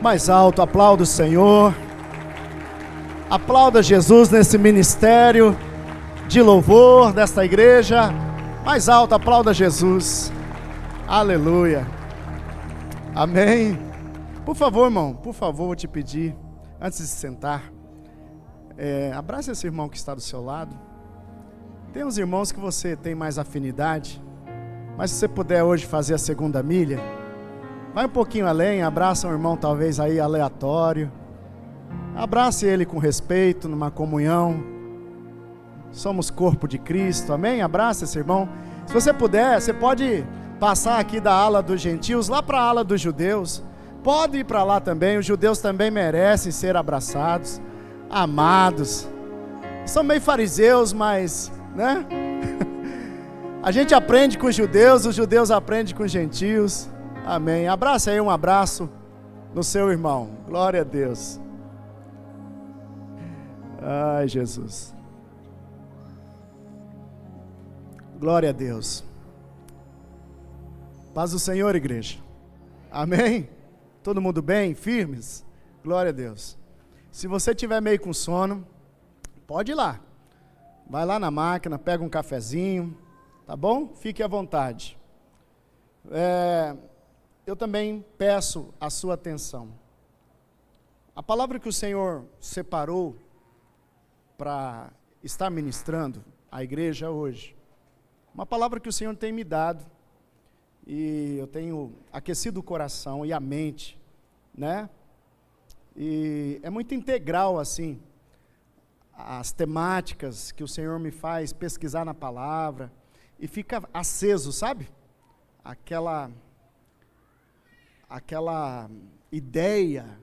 Mais alto, aplauda o Senhor. Aplauda Jesus nesse ministério de louvor desta igreja. Mais alto, aplauda Jesus. Aleluia. Amém. Por favor, irmão, por favor, vou te pedir, antes de se sentar, abrace esse irmão que está do seu lado. Tem uns irmãos que você tem mais afinidade, mas se você puder hoje fazer a segunda milha, vai um pouquinho além, abraça um irmão talvez aí aleatório. Abrace ele com respeito, numa comunhão. Somos corpo de Cristo, amém? Abraça esse irmão. Se você puder, você pode passar aqui da ala dos gentios lá para a ala dos judeus. Pode ir para lá também, os judeus também merecem ser abraçados, amados. São meio fariseus, mas, né? A gente aprende com os judeus aprendem com os gentios. Amém. Abraça aí, um abraço no seu irmão. Glória a Deus. Ai, Jesus. Glória a Deus. Paz do Senhor, igreja. Amém? Todo mundo bem? Firmes? Glória a Deus. Se você tiver meio com sono, pode ir lá. Vai lá na máquina, pega um cafezinho, tá bom? Fique à vontade. Eu também peço a sua atenção. A palavra que o Senhor separou para estar ministrando à igreja hoje, uma palavra que o Senhor tem me dado, e eu tenho aquecido o coração e a mente, né? E é muito integral, assim, as temáticas que o Senhor me faz pesquisar na palavra, e fica aceso, sabe? Aquela ideia,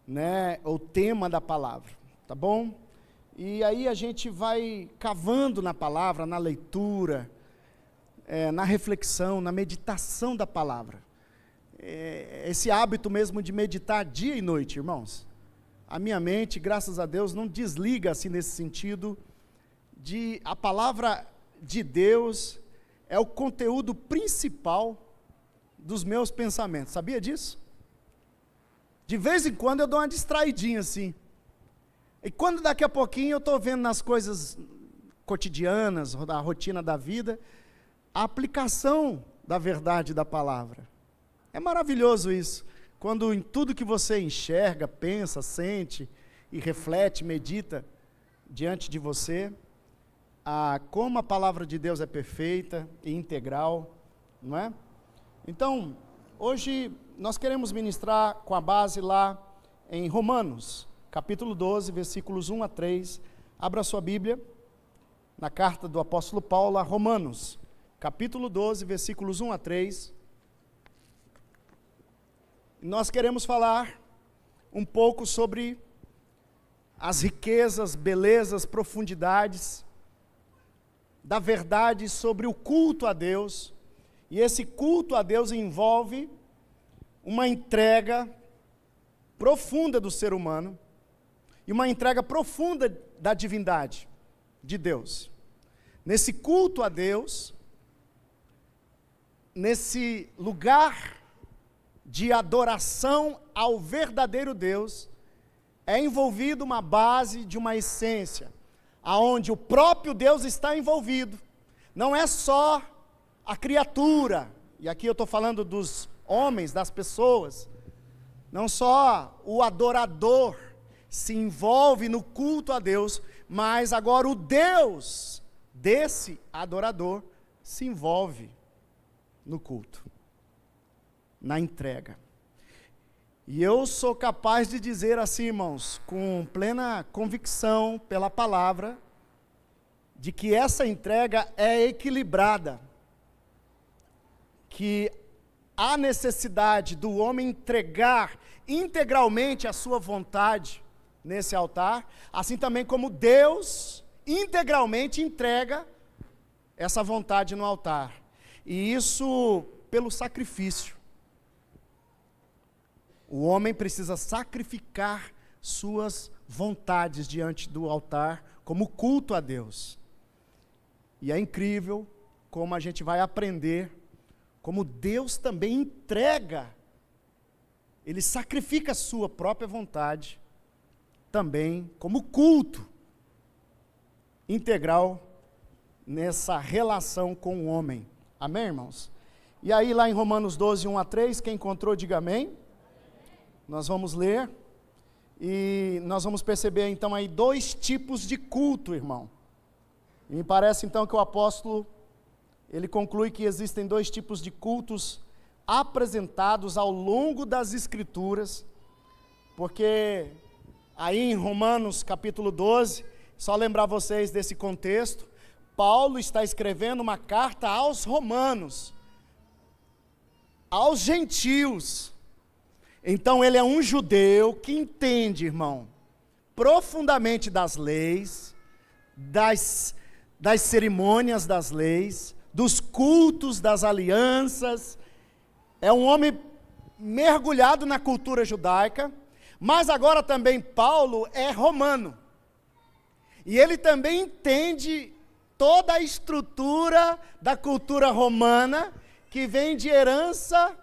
né, ou tema da palavra, tá bom? E aí a gente vai cavando na palavra, na leitura, na reflexão, na meditação da palavra. Esse hábito mesmo de meditar dia e noite, irmãos. A minha mente, graças a Deus, não desliga assim nesse sentido de a palavra de Deus é o conteúdo principal dos meus pensamentos. Sabia disso? De vez em quando eu dou uma distraidinha assim. E quando daqui a pouquinho eu estou vendo nas coisas cotidianas, da rotina da vida, a aplicação da verdade da palavra. É maravilhoso isso. Quando em tudo que você enxerga, pensa, sente e reflete, medita diante de você, como a palavra de Deus é perfeita e integral, não é? Então, hoje nós queremos ministrar com a base lá em Romanos, capítulo 12, versículos 1 a 3. Abra sua Bíblia, na carta do apóstolo Paulo a Romanos, capítulo 12, versículos 1 a 3. Nós queremos falar um pouco sobre as riquezas, belezas, profundidades da verdade sobre o culto a Deus. E esse culto a Deus envolve uma entrega profunda do ser humano e uma entrega profunda da divindade de Deus. Nesse culto a Deus, nesse lugar de adoração ao verdadeiro Deus, é envolvido uma base de uma essência, aonde o próprio Deus está envolvido. Não é só a criatura, e aqui eu estou falando dos homens, das pessoas, não só o adorador se envolve no culto a Deus, mas agora o Deus desse adorador se envolve no culto, na entrega. E eu sou capaz de dizer assim, irmãos, com plena convicção pela palavra, de que essa entrega é equilibrada, que há necessidade do homem entregar integralmente a sua vontade nesse altar, assim também como Deus integralmente entrega essa vontade no altar. E isso pelo sacrifício. O homem precisa sacrificar suas vontades diante do altar como culto a Deus. E é incrível como a gente vai aprender como Deus também entrega ele sacrifica a sua própria vontade, também como culto integral nessa relação com o homem. Amém, irmãos? E aí lá em Romanos 12, 1-3, quem encontrou, diga amém. Nós vamos ler, e nós vamos perceber então aí 2 tipos de culto, irmão. E me parece então que o apóstolo, ele conclui que existem 2 tipos de cultos apresentados ao longo das Escrituras, porque aí em Romanos capítulo 12, só lembrar vocês desse contexto, Paulo está escrevendo uma carta aos romanos, aos gentios. Então ele é um judeu que entende, irmão, profundamente das leis, das cerimônias das leis, dos cultos, das alianças. É um homem mergulhado na cultura judaica, mas agora também Paulo é romano. E ele também entende toda a estrutura da cultura romana, que vem de herança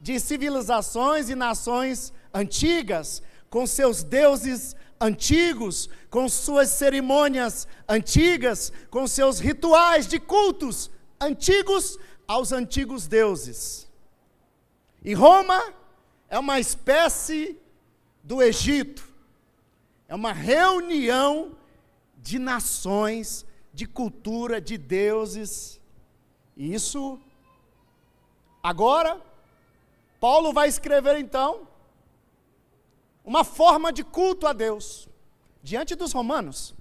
de civilizações e nações antigas, com seus deuses antigos, com suas cerimônias antigas, com seus rituais de cultos antigos aos antigos deuses. E Roma é uma espécie do Egito, é uma reunião de nações, de cultura, de deuses. E isso, agora, Paulo vai escrever então uma forma de culto a Deus, diante dos romanos,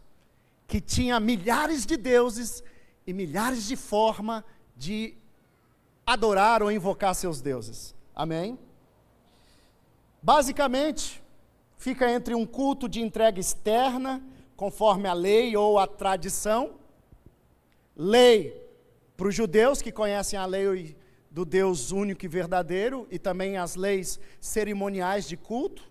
que tinha milhares de deuses e milhares de formas de adorar ou invocar seus deuses. Amém? Basicamente, fica entre um culto de entrega externa, conforme a lei ou a tradição. Lei para os judeus que conhecem a lei do Deus único e verdadeiro, e também as leis cerimoniais de culto,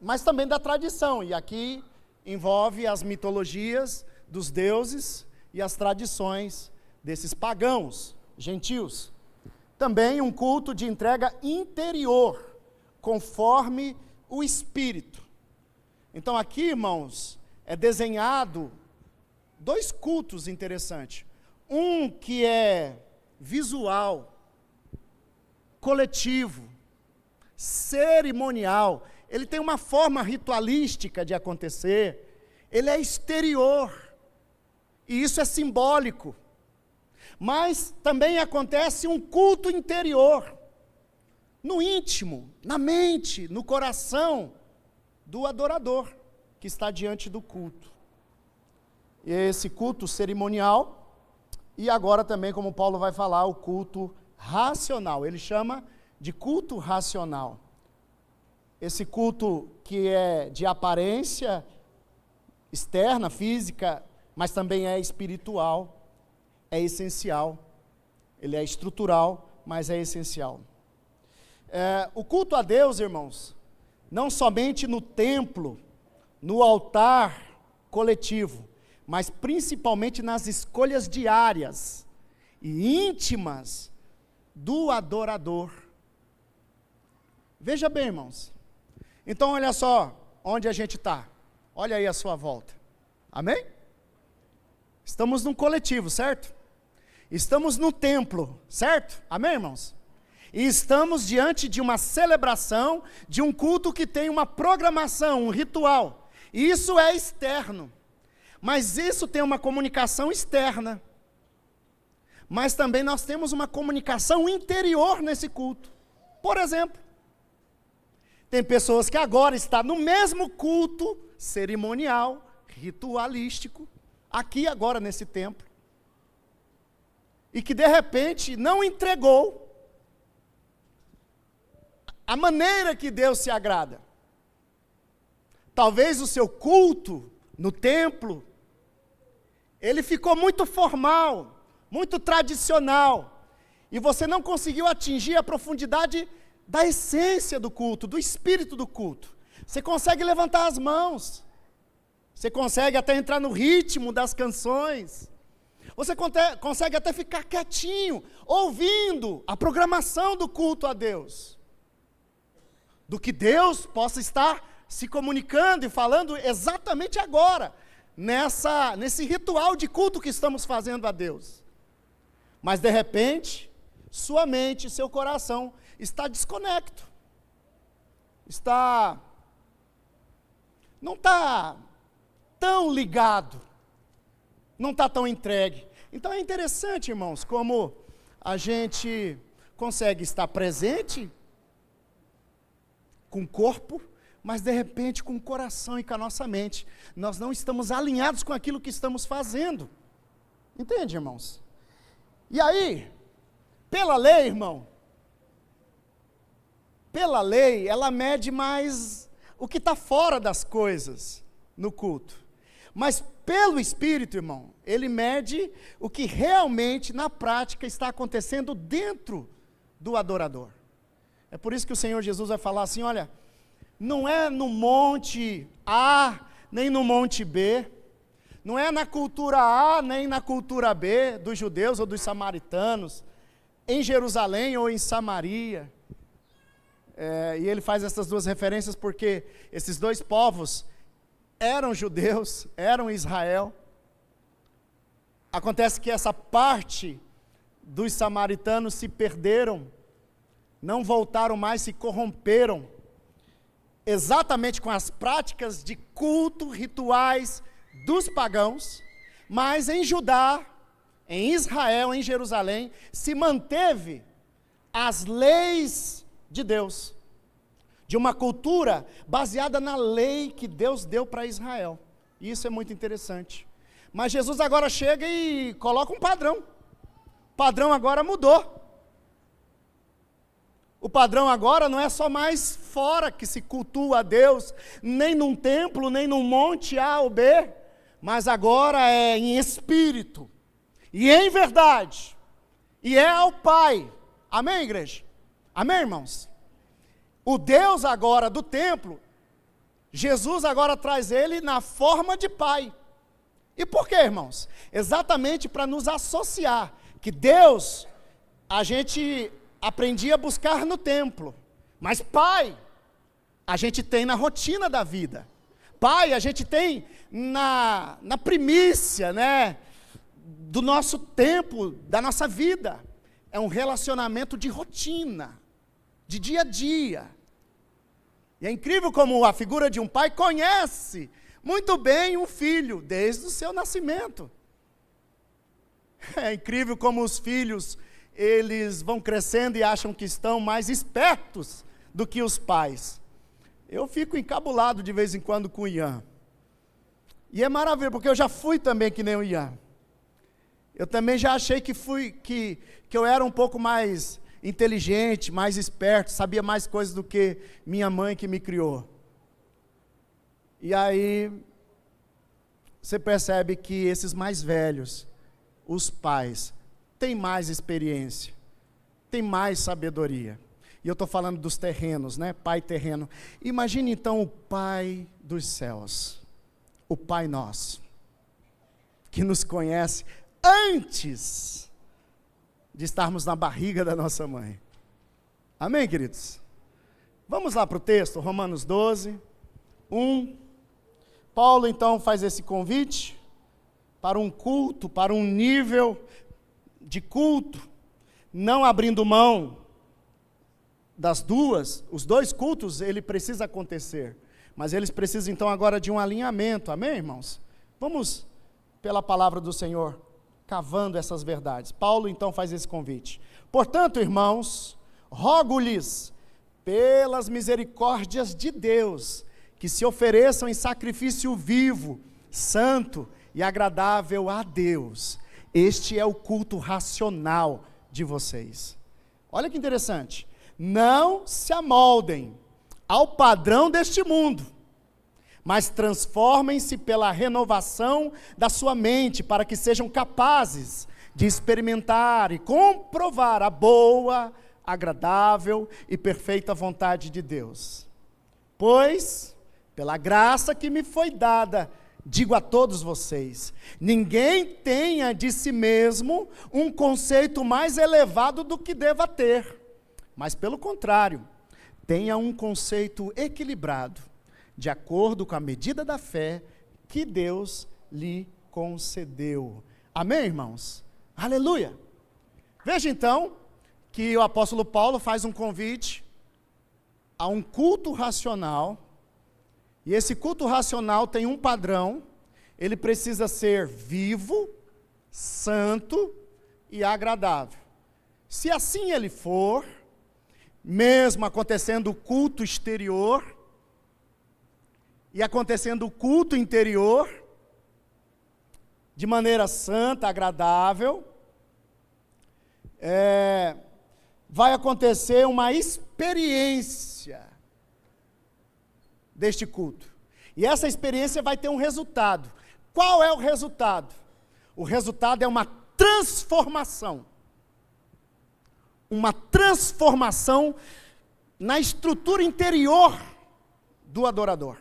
mas também da tradição, e aqui envolve as mitologias dos deuses e as tradições desses pagãos, gentios. Também um culto de entrega interior, conforme o Espírito. Então aqui, irmãos, é desenhado 2 cultos interessantes. Um que é visual, coletivo, cerimonial. Ele tem uma forma ritualística de acontecer. Ele é exterior. E isso é simbólico. Mas também acontece um culto interior. No íntimo, na mente, no coração do adorador que está diante do culto. Esse culto cerimonial, e agora também, como Paulo vai falar, o culto racional. Ele chama de culto racional. Esse culto que é de aparência externa, física, mas também é espiritual, é essencial. Ele é estrutural, mas é essencial. O culto a Deus, irmãos, não somente no templo, no altar coletivo, mas principalmente nas escolhas diárias e íntimas do adorador. Veja bem, irmãos. Então, olha só onde a gente está. Olha aí a sua volta. Amém? Estamos num coletivo, certo? Estamos no templo, certo? Amém, irmãos? E estamos diante de uma celebração, de um culto que tem uma programação, um ritual. E isso é externo. Mas isso tem uma comunicação externa. Mas também nós temos uma comunicação interior nesse culto. Por exemplo, tem pessoas que agora estão no mesmo culto cerimonial, ritualístico, aqui agora nesse templo, e que de repente não entregou a maneira que Deus se agrada. Talvez o seu culto no templo, ele ficou muito formal, muito tradicional, e você não conseguiu atingir a profundidade da essência do culto, do espírito do culto. Você consegue levantar as mãos, você consegue até entrar no ritmo das canções, você consegue até ficar quietinho, ouvindo a programação do culto a Deus. do que Deus possa estar se comunicando e falando exatamente agora, nesse ritual de culto que estamos fazendo a Deus. Mas de repente, sua mente, seu coração está desconecto. Não está tão ligado, não está tão entregue. Então é interessante, irmãos, como a gente consegue estar presente com o corpo, mas de repente com o coração e com a nossa mente, nós não estamos alinhados com aquilo que estamos fazendo. Entende, irmãos? E aí, pela lei, irmão, pela lei, ela mede mais o que está fora das coisas no culto. Mas pelo Espírito, irmão, ele mede o que realmente, na prática, está acontecendo dentro do adorador. É por isso que o Senhor Jesus vai falar assim, olha, não é no monte A, nem no monte B, não é na cultura A, nem na cultura B, dos judeus ou dos samaritanos, em Jerusalém ou em Samaria. E ele faz essas duas referências porque esses dois povos eram judeus, eram Israel. Acontece que essa parte dos samaritanos se perderam, não voltaram mais, se corromperam, exatamente com as práticas de culto, rituais dos pagãos, mas em Judá, em Israel, em Jerusalém, se manteve as leis de Deus, de uma cultura baseada na lei que Deus deu para Israel. Isso é muito interessante. Mas Jesus agora chega e coloca um padrão. O padrão agora mudou. O padrão agora não é só mais fora que se cultua a Deus, nem num templo, nem num monte A ou B, mas agora é em espírito, e em verdade, e é ao Pai. Amém, igreja? Amém, irmãos? O Deus agora do templo, Jesus agora traz ele na forma de Pai. E por quê, irmãos? Exatamente para nos associar, que Deus, a gente aprendia a buscar no templo, mas Pai, a gente tem na rotina da vida. Pai, a gente tem na primícia, né, do nosso tempo, da nossa vida. É um relacionamento de rotina, de dia a dia. E é incrível como a figura de um pai conhece muito bem um filho, desde o seu nascimento. É incrível como os filhos, eles vão crescendo e acham que estão mais espertos do que os pais. Eu fico encabulado de vez em quando com o Ian. E é maravilhoso, porque eu já fui também que nem o Ian. Eu também já achei que eu era um pouco mais inteligente, mais esperto, sabia mais coisas do que minha mãe que me criou. E aí, você percebe que esses mais velhos, os pais, têm mais experiência, têm mais sabedoria. E eu estou falando dos terrenos, né? Pai terreno. Imagine então o Pai dos céus, o Pai nosso, que nos conhece antes de estarmos na barriga da nossa mãe. Amém, queridos? Vamos lá para o texto, Romanos 12, 1. Paulo então faz esse convite para um culto, para um nível de culto, não abrindo mão os dois cultos, ele precisa acontecer, mas eles precisam então agora de um alinhamento, amém, irmãos? Vamos, pela palavra do Senhor, cavando essas verdades. Paulo então faz esse convite. Portanto, irmãos, rogo-lhes, pelas misericórdias de Deus, que se ofereçam em sacrifício vivo, santo e agradável a Deus. Este é o culto racional de vocês. Olha que interessante. Não se amoldem ao padrão deste mundo, mas transformem-se pela renovação da sua mente, para que sejam capazes de experimentar e comprovar a boa, agradável e perfeita vontade de Deus. Pois, pela graça que me foi dada, digo a todos vocês, ninguém tenha de si mesmo um conceito mais elevado do que deva ter, mas pelo contrário, tenha um conceito equilibrado, de acordo com a medida da fé que Deus lhe concedeu. Amém, irmãos? Aleluia! Veja então que o apóstolo Paulo faz um convite a um culto racional, e esse culto racional tem um padrão: ele precisa ser vivo, santo e agradável. Se assim ele for, mesmo acontecendo o culto exterior e acontecendo o culto interior, de maneira santa, agradável, vai acontecer uma experiência deste culto. E essa experiência vai ter um resultado. Qual é o resultado? O resultado é uma transformação. Uma transformação na estrutura interior do adorador,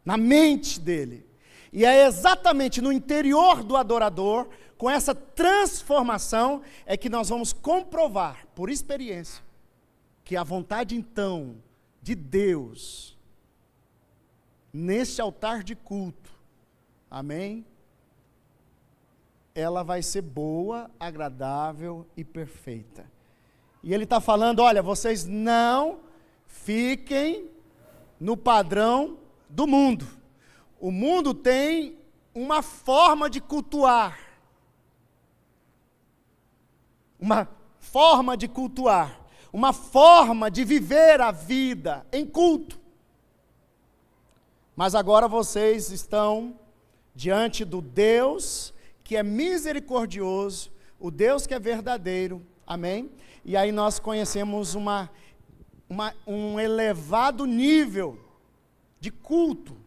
na mente dele. E é exatamente no interior do adorador, com essa transformação, é que nós vamos comprovar, por experiência, que a vontade então de Deus, nesse altar de culto, amém? Ela vai ser boa, agradável e perfeita. E ele está falando, olha, vocês não fiquem no padrão do mundo. O mundo tem uma forma de cultuar. Uma forma de cultuar. Uma forma de viver a vida em culto. Mas agora vocês estão diante do Deus que é misericordioso, o Deus que é verdadeiro, amém? E aí nós conhecemos um elevado nível de culto,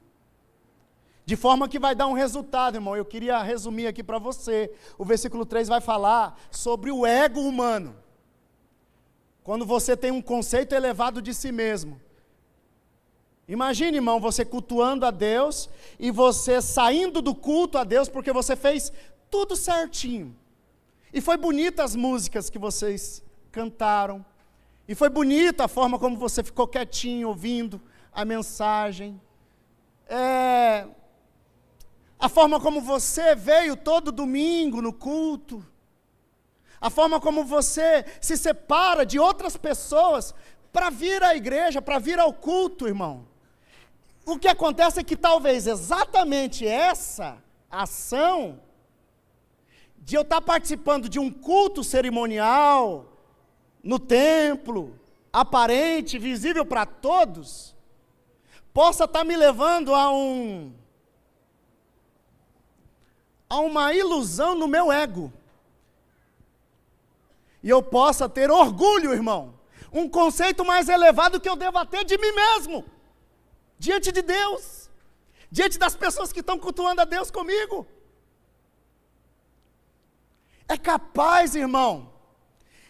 de forma que vai dar um resultado, irmão. Eu queria resumir aqui para você. O versículo 3 vai falar sobre o ego humano. Quando você tem um conceito elevado de si mesmo. Imagine, irmão, você cultuando a Deus e você saindo do culto a Deus porque você fez tudo certinho. E foi bonita as músicas que vocês cantaram. E foi bonita a forma como você ficou quietinho ouvindo a mensagem. A forma como você veio todo domingo no culto. A forma como você se separa de outras pessoas para vir à igreja, para vir ao culto, irmão. O que acontece é que talvez exatamente essa ação de eu estar participando de um culto cerimonial no templo, aparente, visível para todos, possa estar me levando a uma ilusão no meu ego. E eu possa ter orgulho, irmão, um conceito mais elevado que eu devo ter de mim mesmo. Diante de Deus, diante das pessoas que estão cultuando a Deus comigo. É capaz, irmão,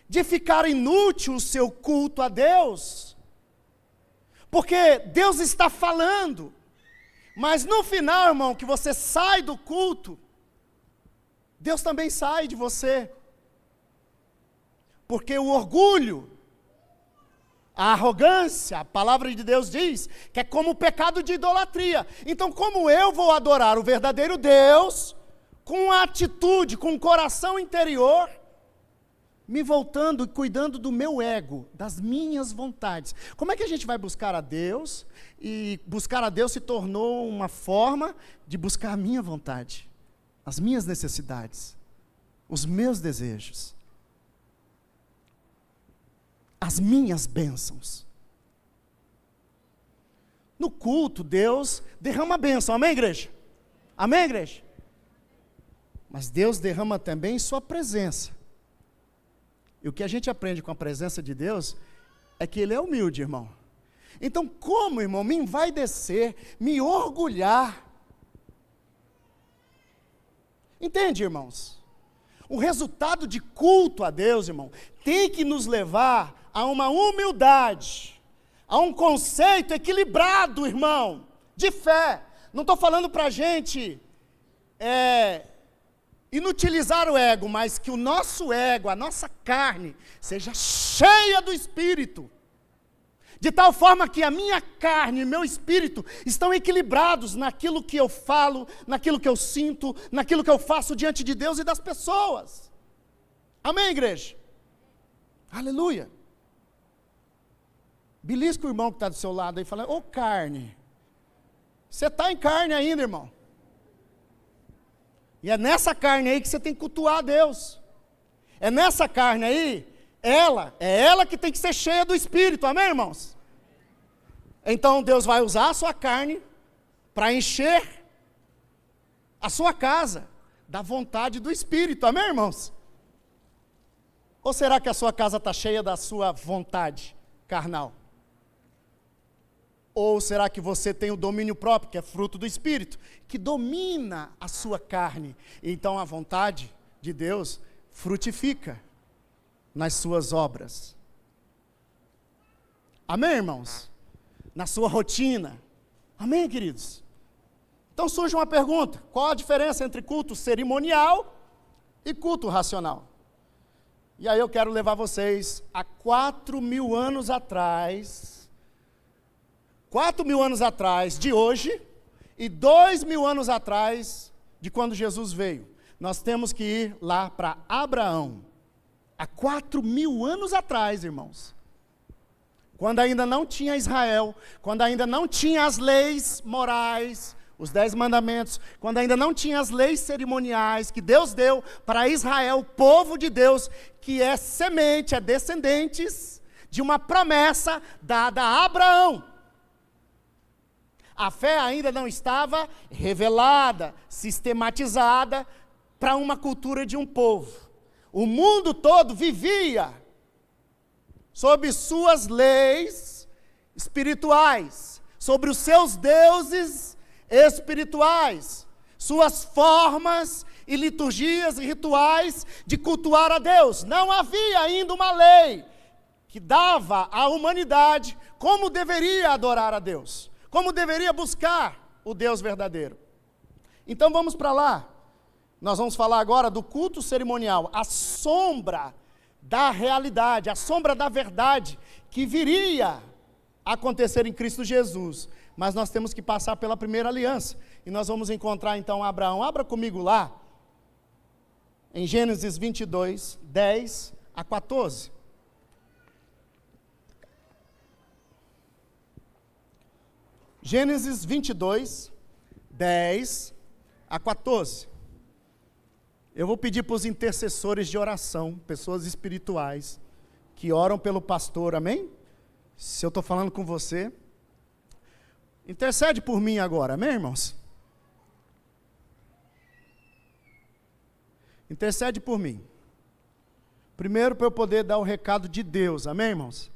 de ficar inútil o seu culto a Deus, porque Deus está falando, mas no final, irmão, que você sai do culto, Deus também sai de você, porque o orgulho, a arrogância, a palavra de Deus diz que é como o pecado de idolatria. Então, como eu vou adorar o verdadeiro Deus, com a atitude, com o coração interior, me voltando e cuidando do meu ego, das minhas vontades? Como é que a gente vai buscar a Deus? E buscar a Deus se tornou uma forma de buscar a minha vontade, as minhas necessidades, os meus desejos, as minhas bênçãos. No culto, Deus derrama bênção, amém, igreja? Amém, igreja? Mas Deus derrama também sua presença. E o que a gente aprende com a presença de Deus é que Ele é humilde, irmão. Então, como, irmão, me envaidecer, me orgulhar? Entende, irmãos? O resultado de culto a Deus, irmão, tem que nos levar a uma humildade, a um conceito equilibrado, irmão, de fé. Não estou falando para a gente inutilizar o ego, mas que o nosso ego, a nossa carne, seja cheia do Espírito. De tal forma que a minha carne e meu espírito estão equilibrados naquilo que eu falo, naquilo que eu sinto, naquilo que eu faço diante de Deus e das pessoas. Amém, igreja? Aleluia. Belisca o irmão que está do seu lado aí e fala: ô carne, você está em carne ainda, irmão. E é nessa carne aí que você tem que cultuar a Deus. É nessa carne aí, é ela que tem que ser cheia do Espírito, amém, irmãos? Então Deus vai usar a sua carne para encher a sua casa da vontade do Espírito, amém, irmãos? Ou será que a sua casa está cheia da sua vontade carnal? Ou será que você tem o domínio próprio, que é fruto do Espírito, que domina a sua carne? Então a vontade de Deus frutifica nas suas obras. Amém, irmãos? Na sua rotina. Amém, queridos? Então surge uma pergunta: qual a diferença entre culto cerimonial e culto racional? E aí eu quero levar vocês a 4.000 anos atrás, 4.000 anos atrás de hoje, e 2.000 anos atrás de quando Jesus veio. Nós temos que ir lá para Abraão, há 4.000 anos atrás, irmãos. Quando ainda não tinha Israel, quando ainda não tinha as leis morais, os 10 mandamentos, quando ainda não tinha as leis cerimoniais que Deus deu para Israel, o povo de Deus, que é semente, é descendentes de uma promessa dada a Abraão. A fé ainda não estava revelada, sistematizada para uma cultura de um povo. O mundo todo vivia sob suas leis espirituais, sobre os seus deuses espirituais, suas formas e liturgias e rituais de cultuar a Deus. Não havia ainda uma lei que dava à humanidade como deveria adorar a Deus, como deveria buscar o Deus verdadeiro. Então vamos para lá. Nós vamos falar agora do culto cerimonial, a sombra da realidade, a sombra da verdade que viria a acontecer em Cristo Jesus. Mas nós temos que passar pela primeira aliança. E nós vamos encontrar então Abraão. Abra comigo lá, em Gênesis 22, 10 a 14. Gênesis 22, 10 a 14. Eu vou pedir para os intercessores de oração, pessoas espirituais, que oram pelo pastor, amém? Se eu estou falando com você, intercede por mim agora, amém, irmãos? Intercede por mim. Primeiro, para eu poder dar o recado de Deus, amém, irmãos?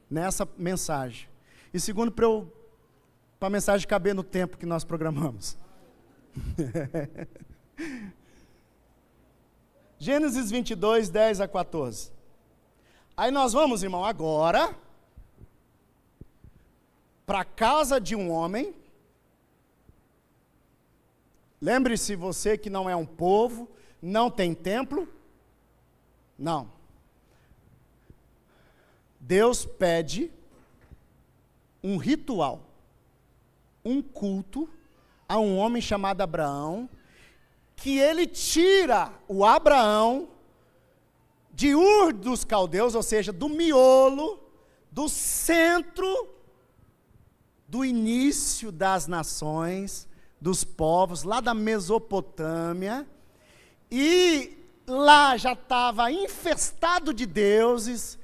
Nessa mensagem. E segundo, para a mensagem caber no tempo que nós programamos. Gênesis 22, 10 a 14. Aí nós vamos, irmão, agora para a casa de um homem. Lembre-se você que não é um povo, não tem templo. Não. Deus pede um ritual, um culto a um homem chamado Abraão, que ele tira o Abraão de Ur dos Caldeus, ou seja, do miolo, do centro, do início das nações, dos povos, lá da Mesopotâmia, e lá já estava infestado de deuses,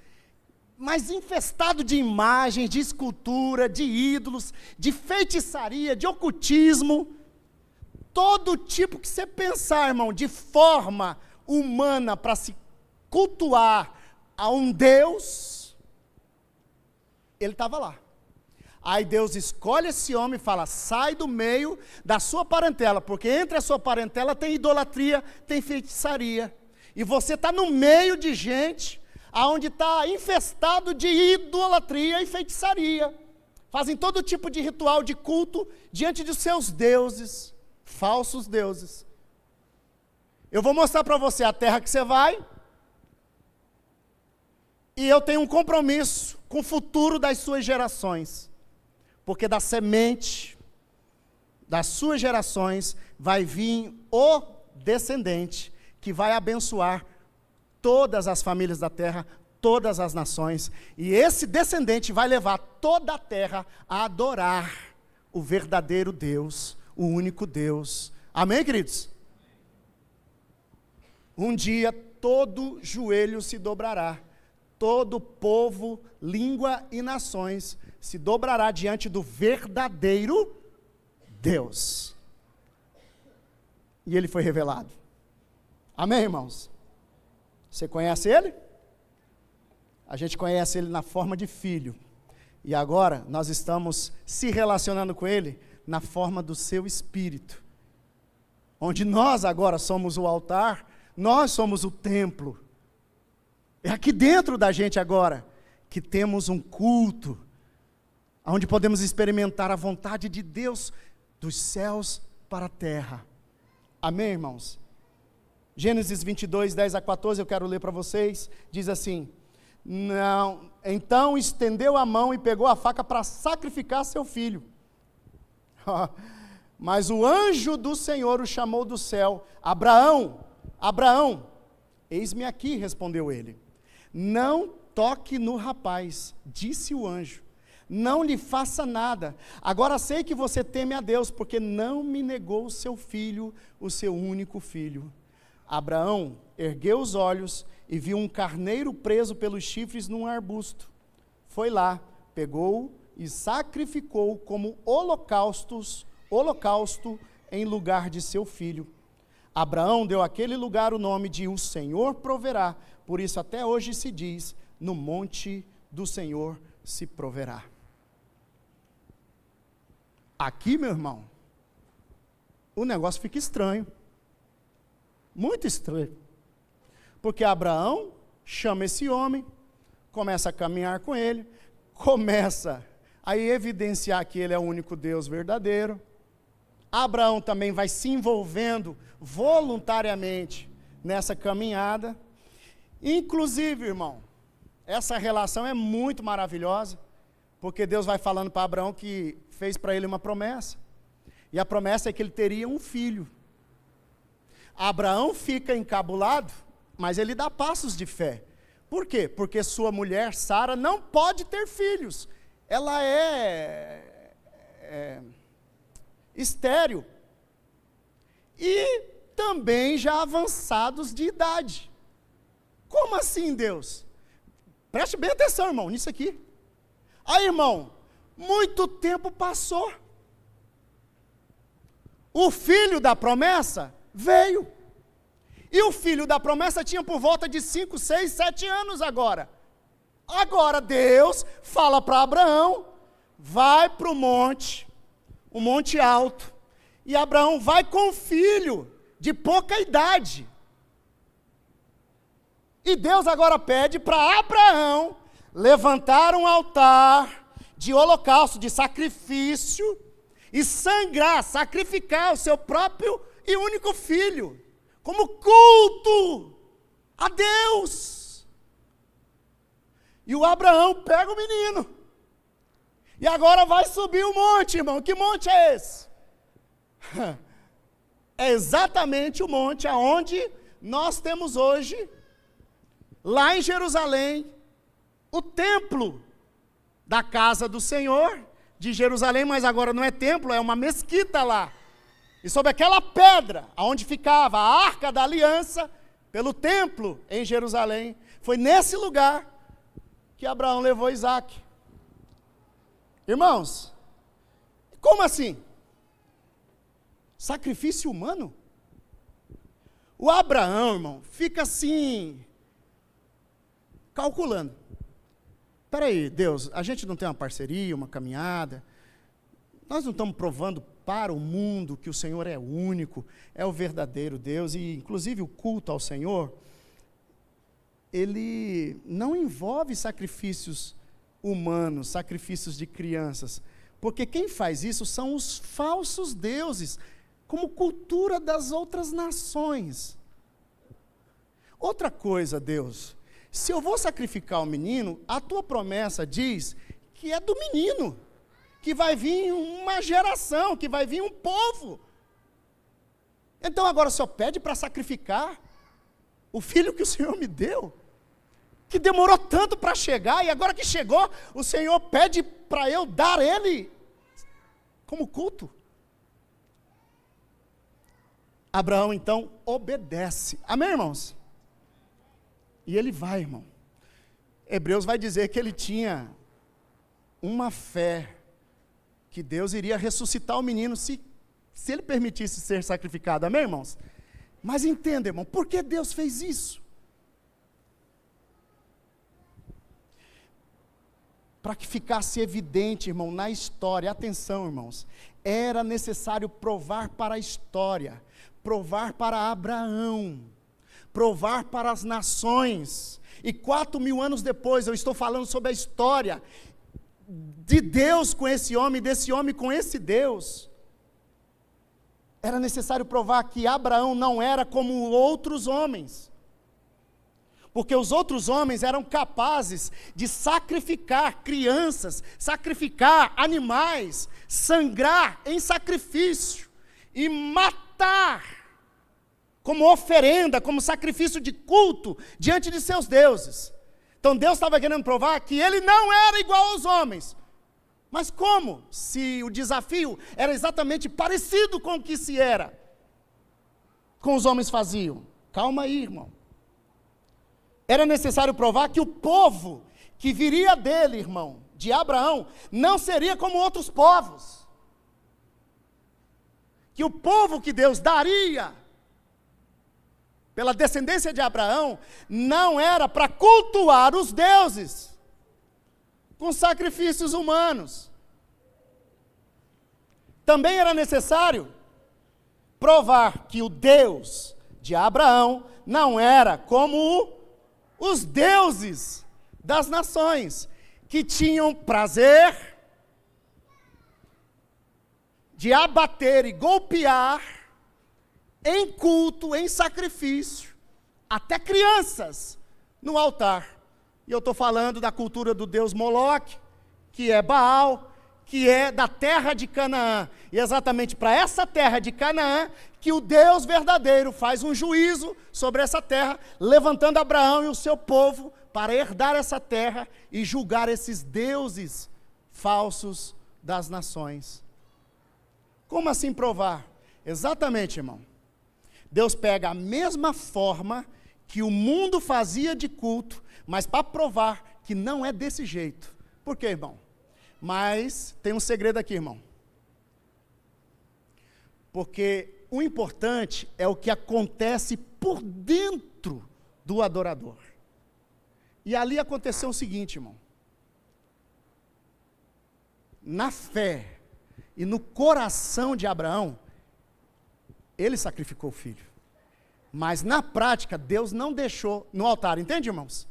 mas infestado de imagens, de escultura, de ídolos, de feitiçaria, de ocultismo, todo tipo que você pensar, irmão, de forma humana para se cultuar a um Deus, ele estava lá. Aí Deus escolhe esse homem e fala: sai do meio da sua parentela, porque entre a sua parentela tem idolatria, tem feitiçaria, e você está no meio de gente aonde está infestado de idolatria e feitiçaria, fazem todo tipo de ritual de culto diante de seus deuses, falsos deuses. Eu vou mostrar para você a terra que você vai, E eu tenho um compromisso com o futuro das suas gerações. Porque da semente das suas gerações vai vir o descendente que vai abençoar todas as famílias da terra, todas as nações. E esse descendente vai levar toda a terra a adorar o verdadeiro Deus, o único Deus. Amém, queridos? Um dia todo joelho se dobrará, todo povo, língua e nações se dobrará diante do verdadeiro Deus. E ele foi revelado. Amém, irmãos? Você conhece ele? A gente conhece ele na forma de filho. E agora nós estamos se relacionando com ele na forma do seu espírito. Onde nós agora somos o altar, nós somos o templo. É aqui dentro da gente agora que temos um culto, onde podemos experimentar a vontade de Deus dos céus para a terra. Amém, irmãos? Gênesis 22, 10 a 14, eu quero ler para vocês. Diz assim: Não, então estendeu a mão e pegou a faca para sacrificar seu filho. Mas o anjo do Senhor o chamou do céu: Abraão, Abraão. Eis-me aqui, respondeu ele. Não toque no rapaz, disse o anjo. Não lhe faça nada. Agora sei que você teme a Deus, porque não me negou o seu filho, o seu único filho. Abraão ergueu os olhos e viu um carneiro preso pelos chifres num arbusto. Foi lá, pegou-o e sacrificou como holocausto em lugar de seu filho. Abraão deu àquele lugar o nome de O Senhor Proverá, por isso até hoje se diz: no monte do Senhor se proverá. Aqui, meu irmão, o negócio fica estranho, muito estranho, porque Abraão chama esse homem, começa a caminhar com ele, começa a evidenciar que ele é o único Deus verdadeiro. Abraão também vai se envolvendo voluntariamente nessa caminhada. Inclusive, irmão, essa relação é muito maravilhosa, porque Deus vai falando para Abraão que fez para ele uma promessa, e a promessa é que ele teria um filho. Abraão fica encabulado, mas ele dá passos de fé. Por quê? Porque sua mulher, Sara, não pode ter filhos. Ela é estéril. E também já avançados de idade. Como assim, Deus? Preste bem atenção, irmão, nisso aqui. Aí, irmão, muito tempo passou. O filho da promessa veio. E o filho da promessa tinha por volta de 5, 6, 7 anos agora. Agora Deus fala para Abraão: vai para o monte alto. E Abraão vai com o filho de pouca idade. E Deus agora pede para Abraão levantar um altar de holocausto, de sacrifício, e sangrar, sacrificar o seu próprio e único filho, como culto a Deus. E o Abraão pega o menino, e agora vai subir o monte, irmão. Que monte é esse? É exatamente o monte aonde nós temos hoje, lá em Jerusalém, o templo da casa do Senhor de Jerusalém, mas agora não é templo, é uma mesquita lá. E sobre aquela pedra, onde ficava a Arca da Aliança, pelo templo em Jerusalém, foi nesse lugar que Abraão levou Isaac. Irmãos, como assim? Sacrifício humano? O Abraão, irmão, fica assim, calculando. Espera aí, Deus, a gente não tem uma parceria, uma caminhada? Nós não estamos provando para o mundo que o Senhor é único, é o verdadeiro Deus, e inclusive o culto ao Senhor, ele não envolve sacrifícios humanos, sacrifícios de crianças, porque quem faz isso são os falsos deuses, como cultura das outras nações. Outra coisa, Deus, se eu vou sacrificar o menino, a tua promessa diz que é do menino, que vai vir uma geração, que vai vir um povo. Então agora o Senhor pede para sacrificar o filho que o Senhor me deu, que demorou tanto para chegar, e agora que chegou, o Senhor pede para eu dar ele como culto. Abraão então obedece. Amém, irmãos? E ele vai, irmão. Hebreus vai dizer que ele tinha uma fé que Deus iria ressuscitar o menino se ele permitisse ser sacrificado. Amém, irmãos? Mas entenda, irmão, por que Deus fez isso? Para que ficasse evidente, irmão, na história, atenção, irmãos, era necessário provar para a história, provar para Abraão, provar para as nações, e 4.000 anos depois, eu estou falando sobre a história de Deus com esse homem, desse homem com esse Deus. Era necessário provar que Abraão não era como outros homens, porque os outros homens eram capazes de sacrificar crianças, sacrificar animais, sangrar em sacrifício e matar como oferenda, como sacrifício de culto diante de seus deuses. Então Deus estava querendo provar que ele não era igual aos homens. Mas como? Se o desafio era exatamente parecido com o que se era, com os homens faziam. Calma aí, irmão. Era necessário provar que o povo que viria dele, irmão, de Abraão, não seria como outros povos. Que o povo que Deus daria pela descendência de Abraão, não era para cultuar os deuses, com sacrifícios humanos. Também era necessário provar que o Deus de Abraão não era como os deuses das nações, que tinham prazer de abater e golpear em culto, em sacrifício, até crianças no altar. E eu estou falando da cultura do deus Moloque, que é Baal, que é da terra de Canaã. E exatamente para essa terra de Canaã, que o Deus verdadeiro faz um juízo sobre essa terra, levantando Abraão e o seu povo para herdar essa terra e julgar esses deuses falsos das nações. Como assim provar? Exatamente, irmão. Deus pega a mesma forma que o mundo fazia de culto, mas para provar que não é desse jeito. Por quê, irmão? Mas tem um segredo aqui, irmão. Porque o importante é o que acontece por dentro do adorador. E ali aconteceu o seguinte, irmão. Na fé e no coração de Abraão, ele sacrificou o filho. Mas na prática, Deus não deixou no altar. Entende, irmãos?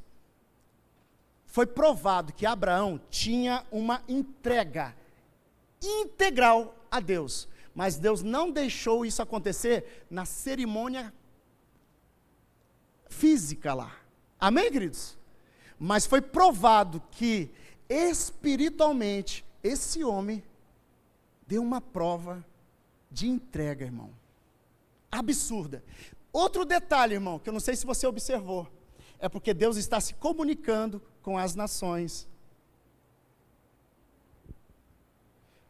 Foi provado que Abraão tinha uma entrega integral a Deus. Mas Deus não deixou isso acontecer na cerimônia física lá. Amém, queridos? Mas foi provado que espiritualmente esse homem deu uma prova de entrega, irmão. Absurda. Outro detalhe, irmão, que eu não sei se você observou, é porque Deus está se comunicando com as nações.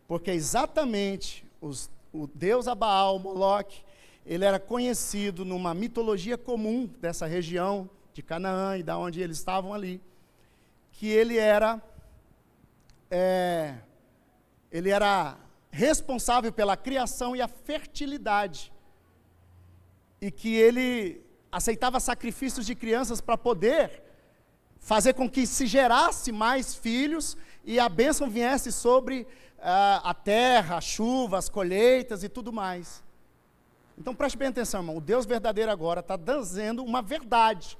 Porque exatamente o deus Baal, Moloque, ele era conhecido numa mitologia comum dessa região de Canaã e da onde eles estavam ali, que ele era responsável pela criação e a fertilidade, e que ele aceitava sacrifícios de crianças para poder fazer com que se gerasse mais filhos e a bênção viesse sobre a terra, a chuva, as colheitas e tudo mais. Então preste bem atenção, irmão, o Deus verdadeiro agora está dizendo uma verdade.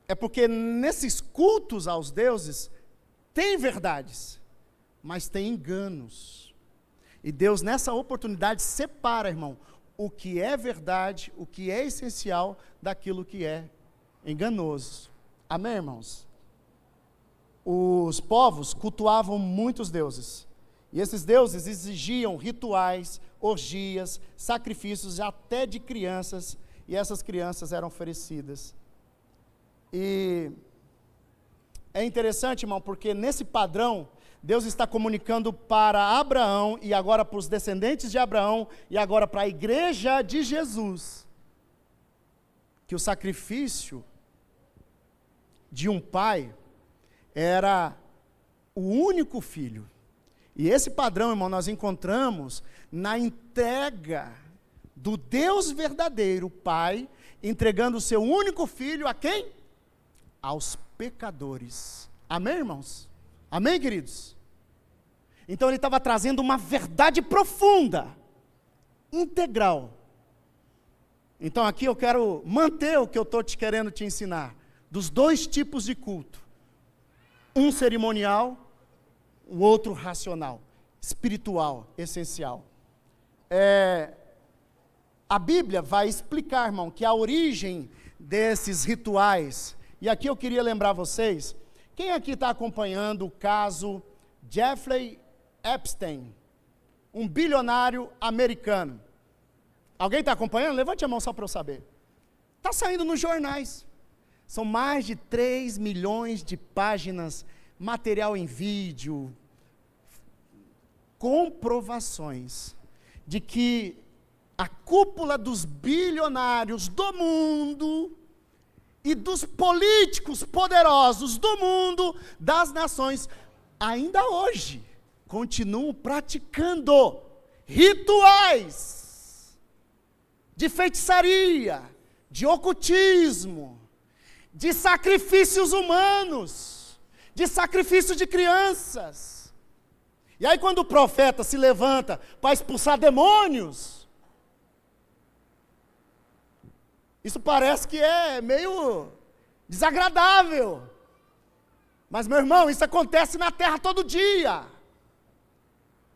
É porque nesses cultos aos deuses, tem verdades, mas tem enganos. E Deus nessa oportunidade separa, irmão, o que é verdade, o que é essencial, daquilo que é enganoso. Amém, irmãos? Os povos cultuavam muitos deuses. E esses deuses exigiam rituais, orgias, sacrifícios até de crianças, e essas crianças eram oferecidas. E é interessante, irmão, porque nesse padrão, Deus está comunicando para Abraão, e agora para os descendentes de Abraão, e agora para a igreja de Jesus, que o sacrifício de um pai era o único filho. E esse padrão, irmão, nós encontramos na entrega do Deus verdadeiro, Pai, entregando o seu único filho a quem? Aos pecadores. Amém, irmãos? Amém, queridos? Então ele estava trazendo uma verdade profunda, integral. Então aqui eu quero manter o que eu estou querendo te ensinar, dos dois tipos de culto. Um cerimonial, o outro racional, espiritual, essencial. A Bíblia vai explicar, irmão, que a origem desses rituais, e aqui eu queria lembrar vocês, quem aqui está acompanhando o caso Jeffrey Epstein, um bilionário americano? Alguém está acompanhando? Levante a mão só para eu saber. Está saindo nos jornais. São mais de 3 milhões de páginas, material em vídeo, comprovações de que a cúpula dos bilionários do mundo e dos políticos poderosos do mundo, das nações, ainda hoje, continuam praticando rituais de feitiçaria, de ocultismo, de sacrifícios humanos, de sacrifício de crianças. E aí quando o profeta se levanta para expulsar demônios, isso parece que é meio desagradável. Mas, meu irmão, isso acontece na terra todo dia.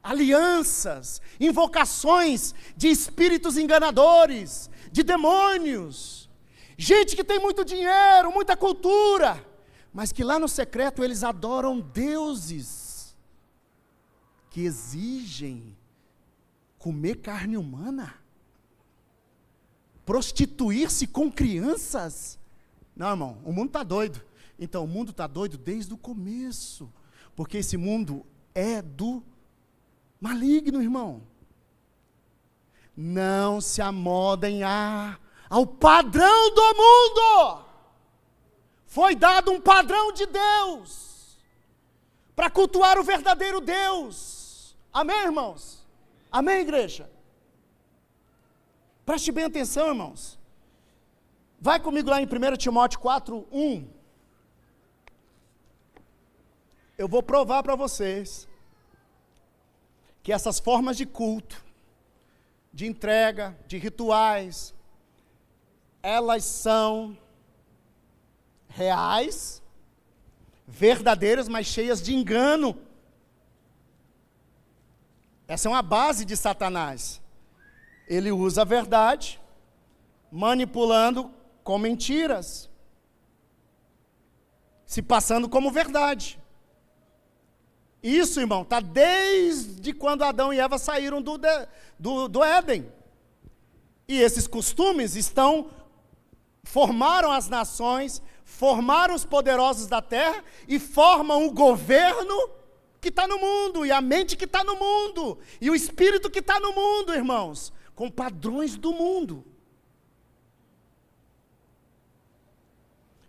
Alianças, invocações de espíritos enganadores, de demônios. Gente que tem muito dinheiro, muita cultura, mas que lá no secreto eles adoram deuses que exigem comer carne humana, prostituir-se com crianças. Não, irmão, o mundo está doido. Então, o mundo está doido desde o começo, porque esse mundo é do maligno, irmão. Não se amodem ao padrão do mundo. Foi dado um padrão de Deus, para cultuar o verdadeiro Deus. Amém, irmãos? Amém, igreja? Preste bem atenção, irmãos. Vai comigo lá em 1 Timóteo 4:1. Eu vou provar para vocês que essas formas de culto, de entrega, de rituais, elas são reais, verdadeiras, mas cheias de engano. Essa é uma base de Satanás. Ele usa a verdade, manipulando com mentiras, se passando como verdade. Isso, irmão, está desde quando Adão e Eva saíram do Éden. E esses costumes formaram as nações, formaram os poderosos da terra e formam o governo que está no mundo, e a mente que está no mundo, e o espírito que está no mundo, irmãos, com padrões do mundo.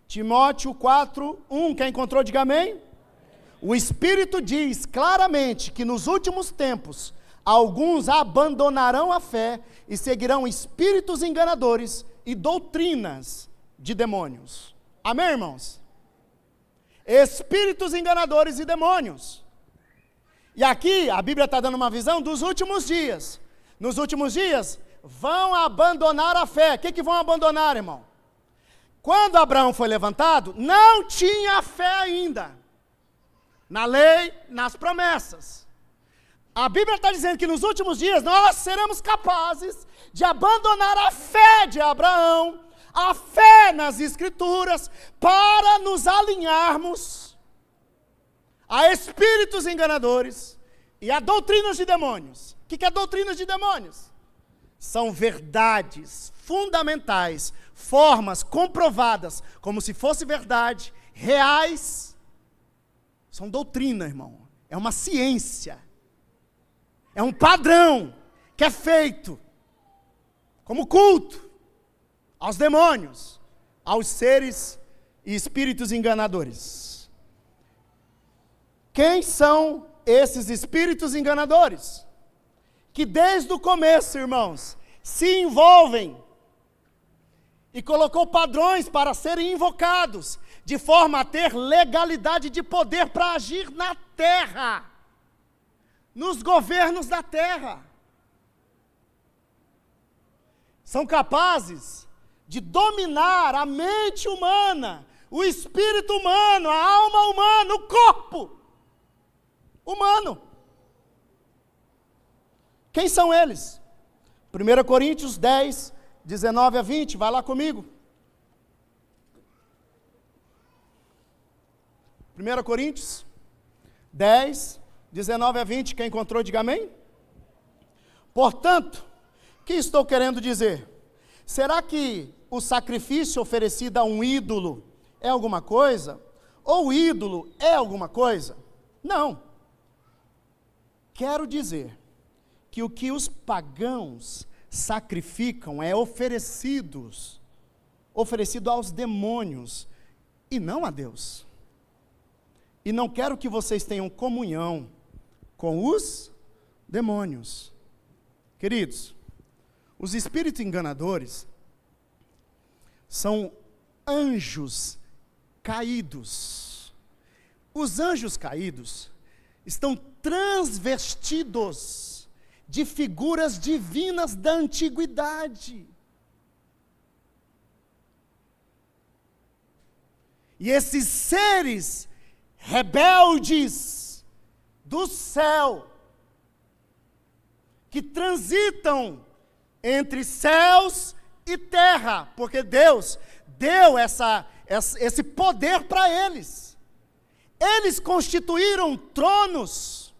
Timóteo 4:1, quem encontrou, diga amém. O Espírito diz claramente que nos últimos tempos, alguns abandonarão a fé e seguirão espíritos enganadores e doutrinas de demônios. Amém, irmãos? Espíritos enganadores e demônios. E aqui a Bíblia está dando uma visão dos últimos dias. Nos últimos dias, vão abandonar a fé. O que vão abandonar, irmão? Quando Abraão foi levantado, não tinha fé ainda. Na lei, nas promessas. A Bíblia está dizendo que nos últimos dias nós seremos capazes de abandonar a fé de Abraão, a fé nas Escrituras para nos alinharmos a espíritos enganadores e a doutrinas de demônios. O que é doutrinas de demônios? São verdades fundamentais, formas comprovadas, como se fosse verdade, reais. São doutrina, irmão. É uma ciência. É um padrão que é feito como culto aos demônios, aos seres e espíritos enganadores. Quem são esses espíritos enganadores? Que desde o começo, irmãos, se envolvem e colocou padrões para serem invocados, de forma a ter legalidade de poder para agir na terra, nos governos da terra. São capazes de dominar a mente humana, o espírito humano, a alma humana, o corpo humano. Quem são eles? 1 Coríntios 10, 19 a 20, vai lá comigo. 1 Coríntios 10, 19 a 20, quem encontrou, diga amém. Portanto, o que estou querendo dizer? Será que o sacrifício oferecido a um ídolo é alguma coisa? Ou o ídolo é alguma coisa? Não. Quero dizer que o que os pagãos sacrificam é oferecido aos demônios e não a Deus. E não quero que vocês tenham comunhão com os demônios. Queridos, os espíritos enganadores são anjos caídos. Os anjos caídos estão transvestidos de figuras divinas da antiguidade. E esses seres rebeldes do céu, que transitam entre céus e terra, porque Deus deu esse poder para eles. Eles constituíram tronos,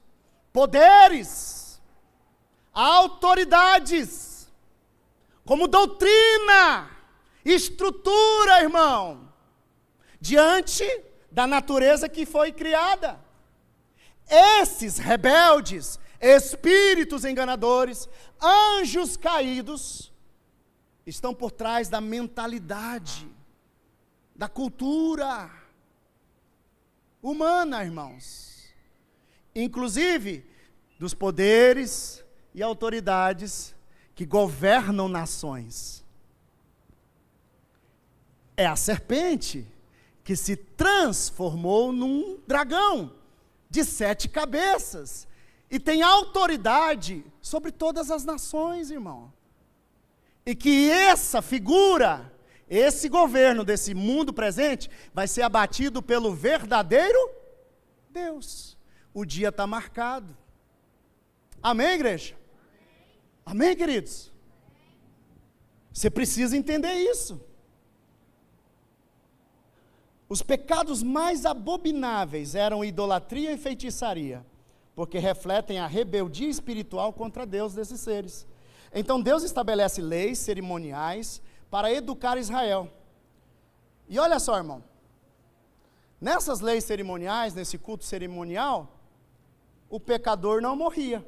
poderes, autoridades, como doutrina, estrutura, irmão, diante da natureza que foi criada. Esses rebeldes, espíritos enganadores, anjos caídos, estão por trás da mentalidade, da cultura humana, irmãos. Inclusive, dos poderes e autoridades que governam nações. É a serpente que se transformou num dragão de 7 cabeças e tem autoridade sobre todas as nações, irmão. E que essa figura, esse governo desse mundo presente, vai ser abatido pelo verdadeiro Deus. O dia está marcado. Amém, igreja? Amém, queridos? Você precisa entender isso. Os pecados mais abomináveis eram idolatria e feitiçaria, porque refletem a rebeldia espiritual contra Deus desses seres. Então Deus estabelece leis cerimoniais para educar Israel. E olha só, irmão, nessas leis cerimoniais, nesse culto cerimonial, o pecador não morria.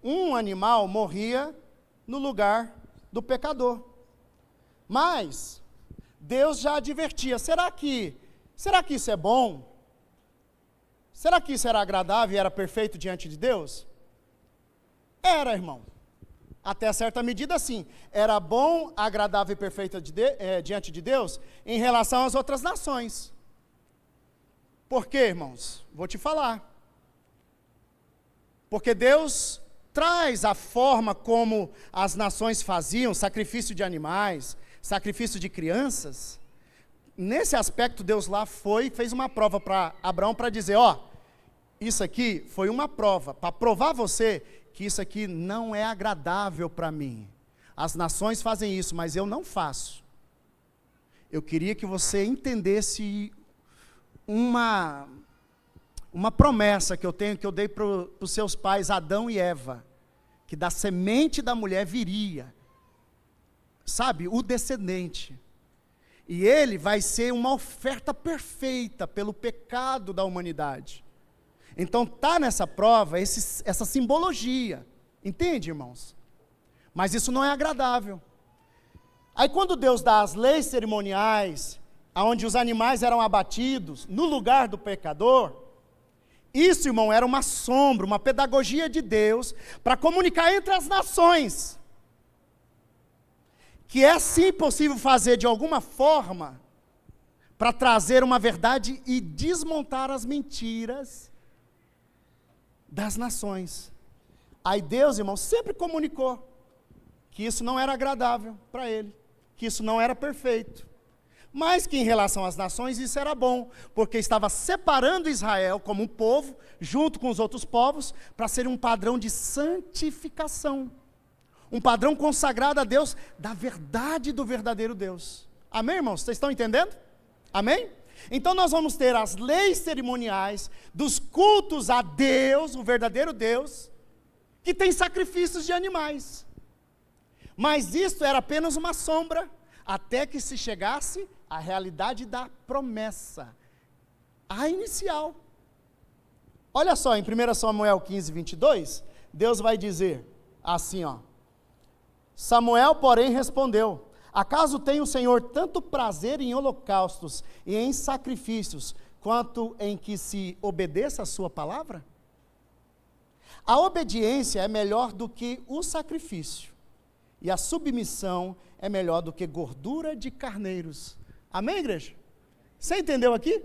Um animal morria no lugar do pecador. Mas Deus já advertia, será que isso é bom? Será que isso era agradável e era perfeito diante de Deus? Era, irmão. Até certa medida, sim. Era bom, agradável e perfeito diante de Deus em relação às outras nações. Por quê, irmãos? Vou te falar. Porque Deus traz a forma como as nações faziam, sacrifício de animais, sacrifício de crianças. Nesse aspecto, Deus lá fez uma prova para Abraão para dizer, isso aqui foi uma prova, para provar você que isso aqui não é agradável para mim. As nações fazem isso, mas eu não faço. eu queria que você entendesse uma promessa que eu dei para os seus pais Adão e Eva, que da semente da mulher viria, sabe, o descendente. E ele vai ser uma oferta perfeita pelo pecado da humanidade. Então está nessa prova essa simbologia, entende, irmãos? Mas isso não é agradável. Aí quando Deus dá as leis cerimoniais, onde os animais eram abatidos no lugar do pecador, isso, irmão, era uma sombra, uma pedagogia de Deus para comunicar entre as nações que é sim possível fazer de alguma forma para trazer uma verdade e desmontar as mentiras das nações. Aí Deus, irmão, sempre comunicou que isso não era agradável para ele, que isso não era perfeito, mas que em relação às nações isso era bom, porque estava separando Israel como um povo, junto com os outros povos, para ser um padrão de santificação, um padrão consagrado a Deus, da verdade do verdadeiro Deus. Amém, irmãos? Vocês estão entendendo? Amém? Então nós vamos ter as leis cerimoniais dos cultos a Deus, o verdadeiro Deus, que tem sacrifícios de animais. Mas isso era apenas uma sombra, até que se chegasse à realidade da promessa, a inicial. Olha só, em 1 Samuel 15, 22, Deus vai dizer assim, ó: Samuel, porém, respondeu: acaso tem o Senhor tanto prazer em holocaustos e em sacrifícios, quanto em que se obedeça a sua palavra? A obediência é melhor do que o sacrifício, e a submissão é melhor do que gordura de carneiros. Amém, igreja? Você entendeu aqui?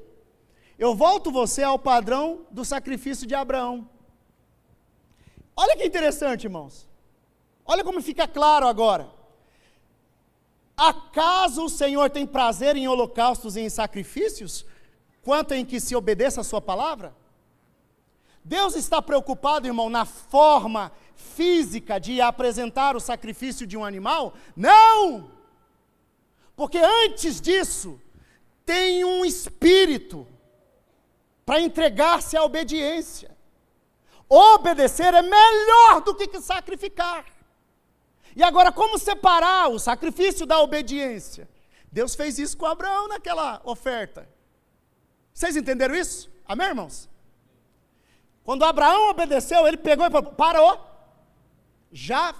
Eu volto você ao padrão do sacrifício de Abraão. Olha que interessante, irmãos. Olha como fica claro agora. Acaso o Senhor tem prazer em holocaustos e em sacrifícios, quanto em que se obedeça a sua palavra? Deus está preocupado, irmão, na forma física de apresentar o sacrifício de um animal? Não! Porque antes disso, tem um espírito para entregar-se à obediência. Obedecer é melhor do que sacrificar. E agora, como separar o sacrifício da obediência? Deus fez isso com Abraão naquela oferta. Vocês entenderam isso? Amém, irmãos? Quando Abraão obedeceu, ele pegou e falou: parou. Já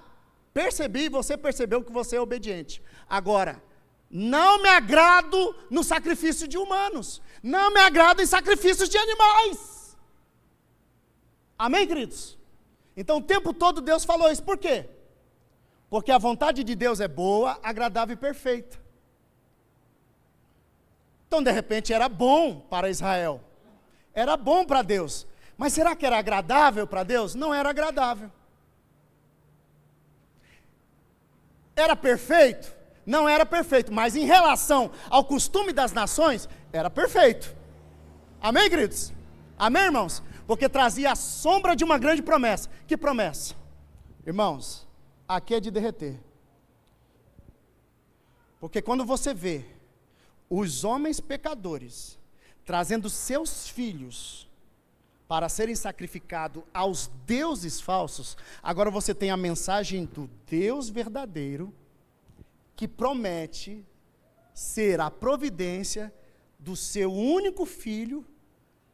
percebi, você percebeu que você é obediente. Agora, não me agrado no sacrifício de humanos. Não me agrado em sacrifícios de animais. Amém, queridos? Então, o tempo todo Deus falou isso. Por quê? Porque a vontade de Deus é boa, agradável e perfeita. Então, de repente, era bom para Israel. Era bom para Deus. Mas será que era agradável para Deus? Não era agradável. Era perfeito? Não era perfeito. Mas em relação ao costume das nações, era perfeito. Amém, queridos? Amém, irmãos? Porque trazia a sombra de uma grande promessa. Que promessa? Irmãos, aqui é de derreter. Porque quando você vê os homens pecadores trazendo seus filhos para serem sacrificados aos deuses falsos, agora você tem a mensagem do Deus verdadeiro, que promete ser a providência do seu único filho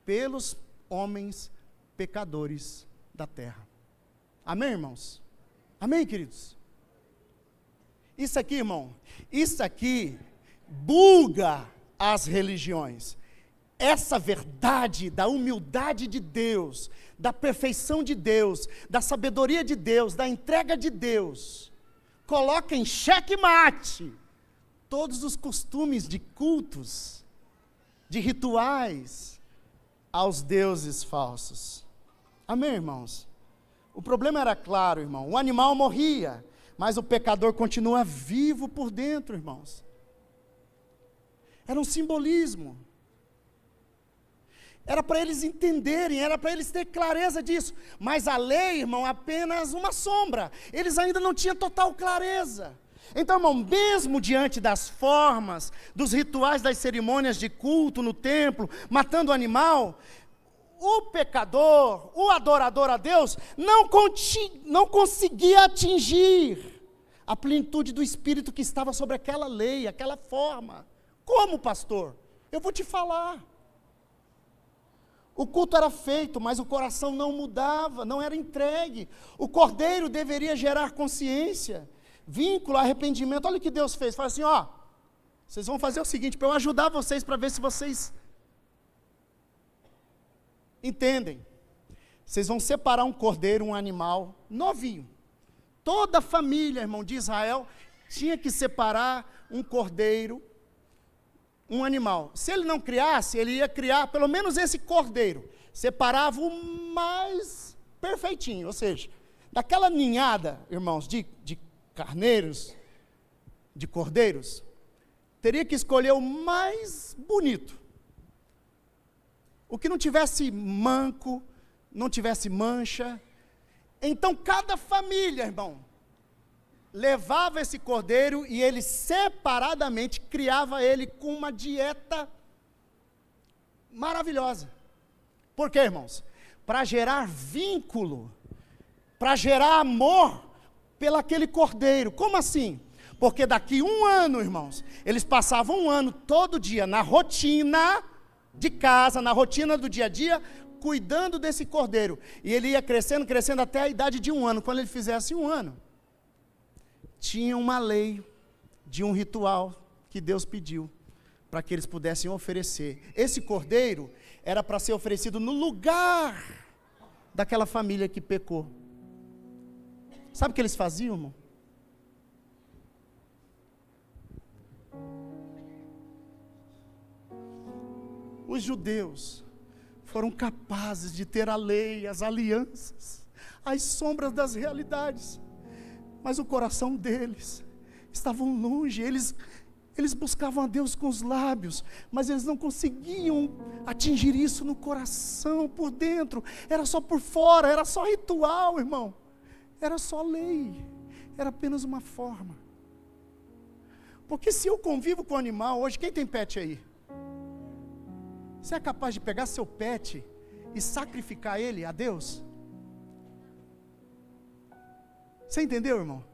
pelos homens pecadores da terra. Amém, irmãos? Amém, queridos? Isso aqui, irmão, isso aqui buga as religiões. Essa verdade da humildade de Deus, da perfeição de Deus, da sabedoria de Deus, da entrega de Deus, coloca em xeque-mate todos os costumes de cultos, de rituais aos deuses falsos. Amém, irmãos? O problema era claro, irmão. O animal morria, mas o pecador continua vivo por dentro, irmãos. Era um simbolismo. Era para eles entenderem, era para eles terem clareza disso. Mas a lei, irmão, apenas uma sombra. Eles ainda não tinham total clareza. Então, irmão, mesmo diante das formas, dos rituais, das cerimônias de culto no templo, matando o animal, o pecador, o adorador a Deus, não conseguia atingir a plenitude do Espírito que estava sobre aquela lei, aquela forma. Como, pastor? Eu vou te falar. O culto era feito, mas o coração não mudava, não era entregue. O cordeiro deveria gerar consciência, vínculo, arrependimento. Olha o que Deus fez. Fala assim, ó, vocês vão fazer o seguinte, para eu ajudar vocês, para ver se vocês entendem. Vocês vão separar um cordeiro, um animal novinho. Toda a família, irmão, de Israel, tinha que separar um cordeiro, um animal. Se ele não criasse, ele ia criar pelo menos esse cordeiro. Separava o mais perfeitinho, ou seja, daquela ninhada, irmãos, de carneiros, de cordeiros, teria que escolher o mais bonito. O que não tivesse manco, não tivesse mancha. Então, cada família, irmão, levava esse cordeiro e ele separadamente criava ele com uma dieta maravilhosa. Por quê, irmãos? Para gerar vínculo, para gerar amor pelaquele cordeiro. Como assim? Porque daqui 1 ano, irmãos, eles passavam 1 ano todo dia na rotina de casa, na rotina do dia a dia, cuidando desse cordeiro. E ele ia crescendo, crescendo até a idade de 1 ano. Quando ele fizesse 1 ano, tinha uma lei de um ritual que Deus pediu para que eles pudessem oferecer. Esse cordeiro era para ser oferecido no lugar daquela família que pecou. Sabe o que eles faziam, irmão? Os judeus foram capazes de ter a lei, as alianças, as sombras das realidades, mas o coração deles estavam longe. Eles buscavam a Deus com os lábios, mas eles não conseguiam atingir isso no coração, por dentro. Era só por fora, era só ritual, irmão. Era só lei, era apenas uma forma. Porque se eu convivo com o animal, hoje, quem tem pet aí? Você é capaz de pegar seu pet e sacrificar ele a Deus? Você entendeu, irmão?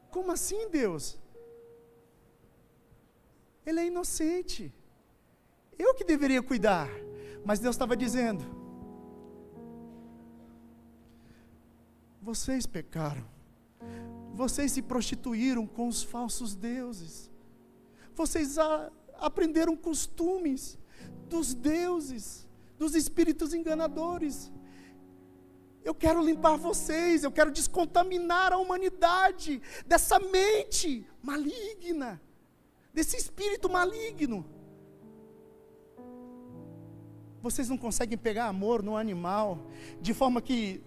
Como assim, Deus? Ele é inocente. Eu que deveria cuidar. Mas Deus estava dizendo: vocês pecaram. Vocês se prostituíram com os falsos deuses. Vocês aprenderam costumes dos deuses, dos espíritos enganadores. Eu quero limpar vocês, eu quero descontaminar a humanidade dessa mente maligna, desse espírito maligno. Vocês não conseguem pegar amor no animal, de forma que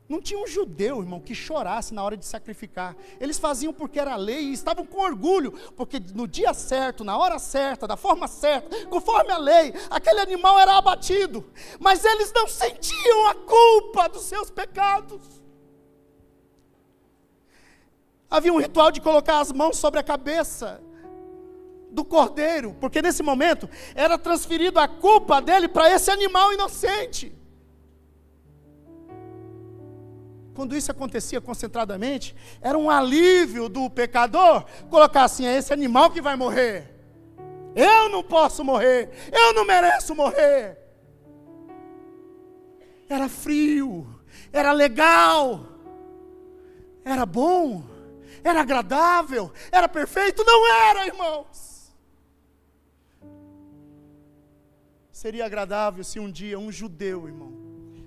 não tinha um judeu, irmão, que chorasse na hora de sacrificar. Eles faziam porque era lei e estavam com orgulho, porque no dia certo, na hora certa, da forma certa, conforme a lei, aquele animal era abatido. Mas eles não sentiam a culpa dos seus pecados. Havia um ritual de colocar as mãos sobre a cabeça do cordeiro, porque nesse momento era transferido a culpa dele para esse animal inocente. Quando isso acontecia concentradamente, era um alívio do pecador colocar assim: é esse animal que vai morrer. Eu não posso morrer, eu não mereço morrer. Era frio, era legal, era bom, era agradável, era perfeito? Não era, irmãos. Seria agradável se um dia um judeu, irmão,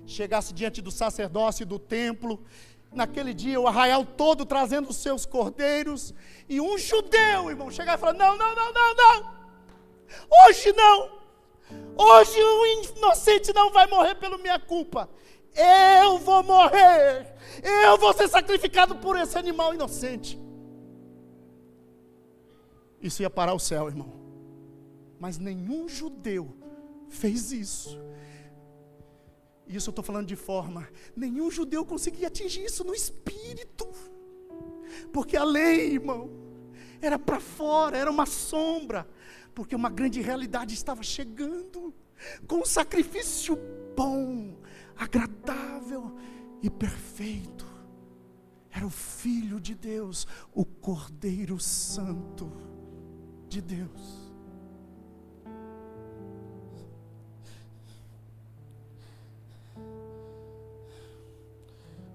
chegasse diante do sacerdócio do templo, naquele dia, o arraial todo trazendo os seus cordeiros, e um judeu, irmão, chegar e falar: não, hoje não, hoje o inocente não vai morrer pela minha culpa, eu vou morrer, eu vou ser sacrificado por esse animal inocente. Isso ia parar o céu, irmão, mas nenhum judeu fez isso. Isso eu estou falando de forma, nenhum judeu conseguia atingir isso no espírito. Porque a lei, irmão, era para fora, era uma sombra, porque uma grande realidade estava chegando, com um sacrifício bom, agradável e perfeito. Era o Filho de Deus, o Cordeiro Santo de Deus.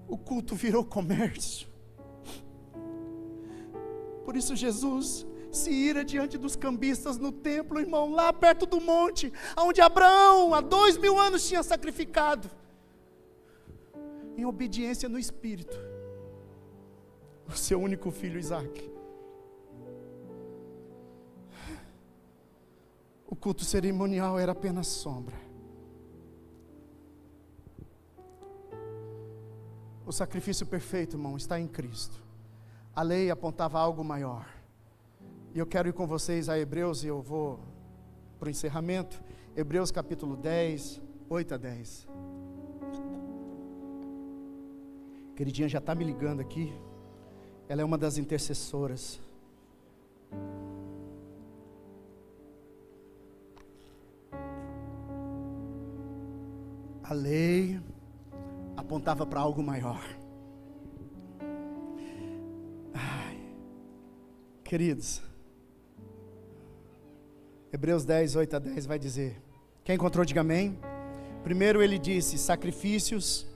O culto virou comércio. Por isso Jesus se ira diante dos cambistas no templo, irmão, lá perto do monte, onde Abraão há 2000 anos tinha sacrificado, em obediência no Espírito, o seu único filho Isaque. O culto cerimonial era apenas sombra. O sacrifício perfeito, irmão, está em Cristo. A lei apontava algo maior. E eu quero ir com vocês a Hebreus, e eu vou para o encerramento. Hebreus capítulo 10, 8 a 10. Queridinha já está me ligando aqui. Ela é uma das intercessoras. A lei apontava para algo maior. Ai, queridos, Hebreus 10, 8 a 10 vai dizer, quem encontrou diga amém. Primeiro ele disse, sacrifícios,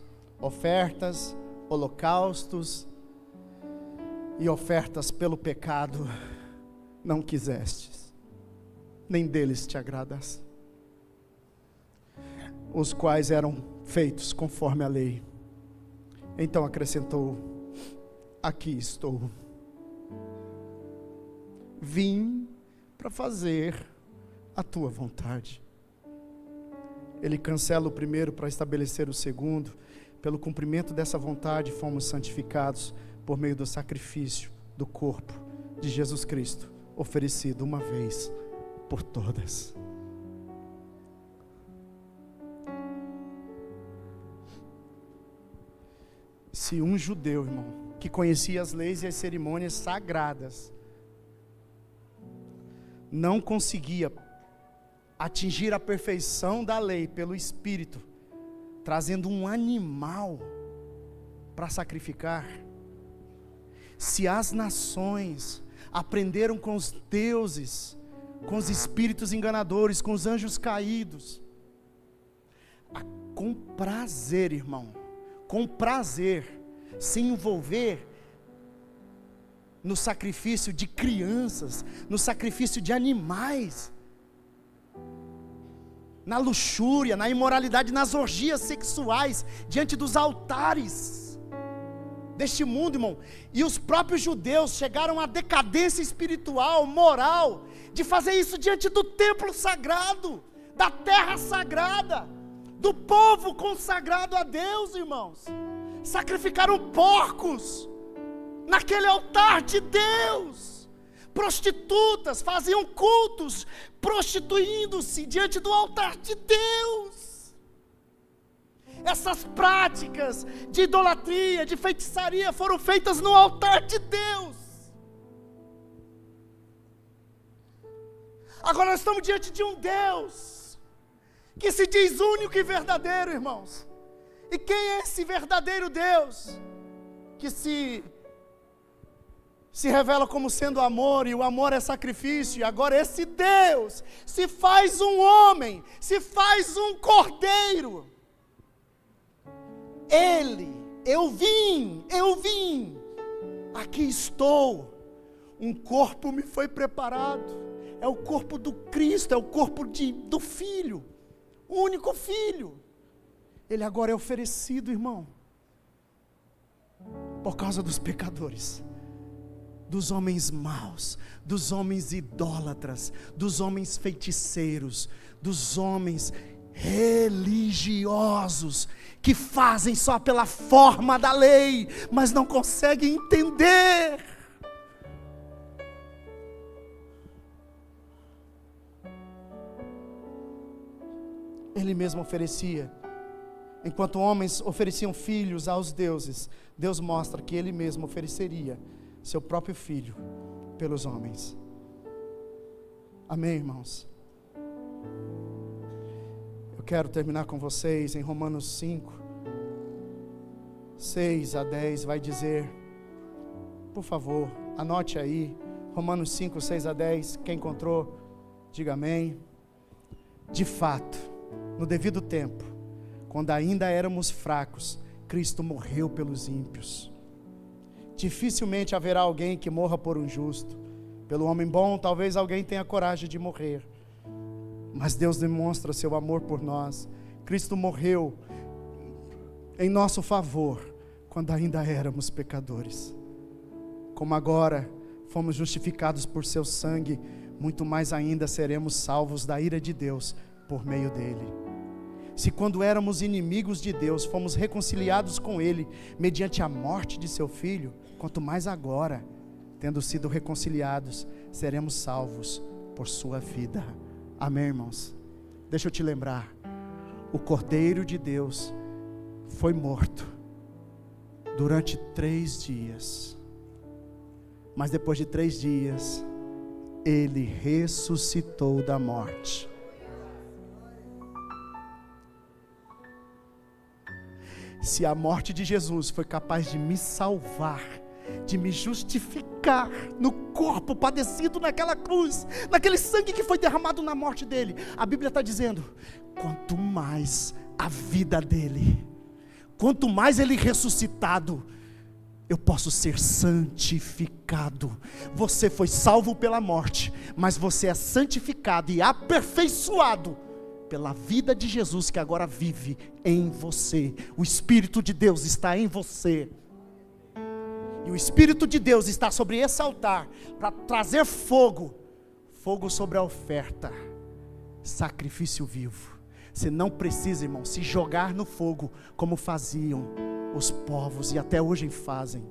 ofertas, holocaustos e ofertas pelo pecado não quisestes, nem deles te agradas, os quais eram feitos conforme a lei. Então acrescentou, aqui estou, vim para fazer a tua vontade. Ele cancela o primeiro para estabelecer o segundo. Pelo cumprimento dessa vontade fomos santificados por meio do sacrifício do corpo de Jesus Cristo, oferecido uma vez por todas. Se um judeu, irmão, que conhecia as leis e as cerimônias sagradas, não conseguia atingir a perfeição da lei pelo Espírito, trazendo um animal para sacrificar, se as nações aprenderam com os deuses, com os espíritos enganadores, com os anjos caídos, com prazer, irmão, com prazer, se envolver no sacrifício de crianças, no sacrifício de animais, na luxúria, na imoralidade, nas orgias sexuais, diante dos altares deste mundo, irmão. E os próprios judeus chegaram à decadência espiritual, moral, de fazer isso diante do templo sagrado, da terra sagrada, do povo consagrado a Deus, irmãos. Sacrificaram porcos naquele altar de Deus. Prostitutas faziam cultos, prostituindo-se diante do altar de Deus. Essas práticas de idolatria, de feitiçaria foram feitas no altar de Deus. Agora nós estamos diante de um Deus que se diz único e verdadeiro, irmãos. E quem é esse verdadeiro Deus? Que se revela como sendo amor, e o amor é sacrifício. E agora esse Deus se faz um homem, se faz um cordeiro. Eu vim, aqui estou. Um corpo me foi preparado. É o corpo do Cristo, é o corpo do Filho, o único Filho. Ele agora é oferecido, irmão, por causa dos pecadores, dos homens maus, dos homens idólatras, dos homens feiticeiros, dos homens religiosos, que fazem só pela forma da lei, mas não conseguem entender. Ele mesmo oferecia. Enquanto homens ofereciam filhos aos deuses, Deus mostra que Ele mesmo ofereceria seu próprio Filho pelos homens. Amém, irmãos? Eu quero terminar com vocês em Romanos 5, 6 a 10, vai dizer, por favor, anote aí, Romanos 5, 6 a 10, quem encontrou, diga amém. De fato, no devido tempo, quando ainda éramos fracos, Cristo morreu pelos ímpios. Dificilmente haverá alguém que morra por um justo. Pelo homem bom, talvez alguém tenha coragem de morrer. Mas Deus demonstra seu amor por nós. Cristo morreu em nosso favor, quando ainda éramos pecadores. Como agora fomos justificados por seu sangue, muito mais ainda seremos salvos da ira de Deus por meio dele. Se quando éramos inimigos de Deus, fomos reconciliados com ele, mediante a morte de seu Filho, quanto mais agora, tendo sido reconciliados, seremos salvos por sua vida. Amém, irmãos? Deixa eu te lembrar, o Cordeiro de Deus foi morto durante 3 dias, mas depois de 3 dias, ele ressuscitou da morte. Se a morte de Jesus foi capaz de me salvar, de me justificar no corpo padecido naquela cruz, naquele sangue que foi derramado na morte dele, a Bíblia está dizendo, quanto mais a vida dele, quanto mais ele ressuscitado, eu posso ser santificado. Você foi salvo pela morte, mas você é santificado e aperfeiçoado pela vida de Jesus que agora vive em você. O Espírito de Deus está em você. E o Espírito de Deus está sobre esse altar para trazer fogo sobre a oferta, sacrifício vivo. Você não precisa, irmão, se jogar no fogo como faziam os povos e até hoje fazem.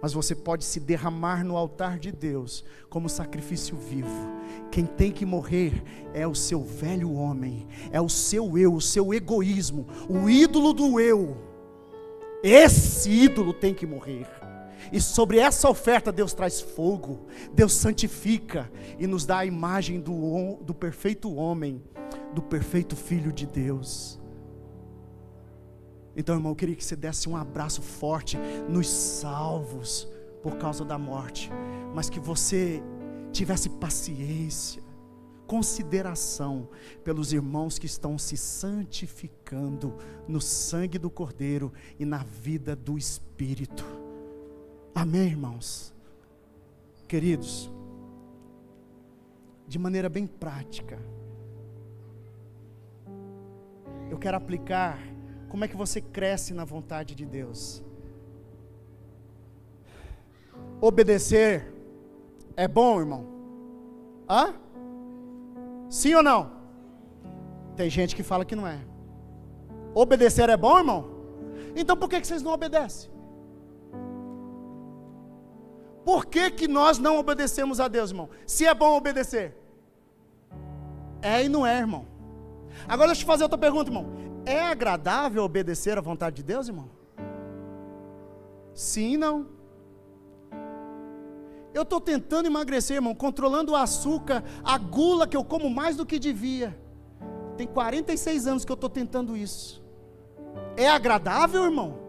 Mas você pode se derramar no altar de Deus como sacrifício vivo. Quem tem que morrer é o seu velho homem, é o seu eu, o seu egoísmo, o ídolo do eu. Esse ídolo tem que morrer. E sobre essa oferta Deus traz fogo, Deus santifica e nos dá a imagem do perfeito homem, do perfeito Filho de Deus. Então, irmão, eu queria que você desse um abraço forte nos salvos por causa da morte, mas que você tivesse paciência, consideração pelos irmãos que estão se santificando no sangue do Cordeiro e na vida do Espírito. Amém, irmãos? Queridos, de maneira bem prática, eu quero aplicar como é que você cresce na vontade de Deus. Obedecer é bom, irmão? Hã? Sim ou não? Tem gente que fala que não é. Obedecer é bom, irmão? Então por que vocês não obedecem? Por que nós não obedecemos a Deus, irmão? Se é bom obedecer. É e não é, irmão. Agora deixa eu te fazer outra pergunta, irmão. É agradável obedecer à vontade de Deus, irmão? Sim e não. Eu estou tentando emagrecer, irmão, controlando o açúcar, a gula que eu como mais do que devia. Tem 46 anos que eu estou tentando isso. É agradável, irmão?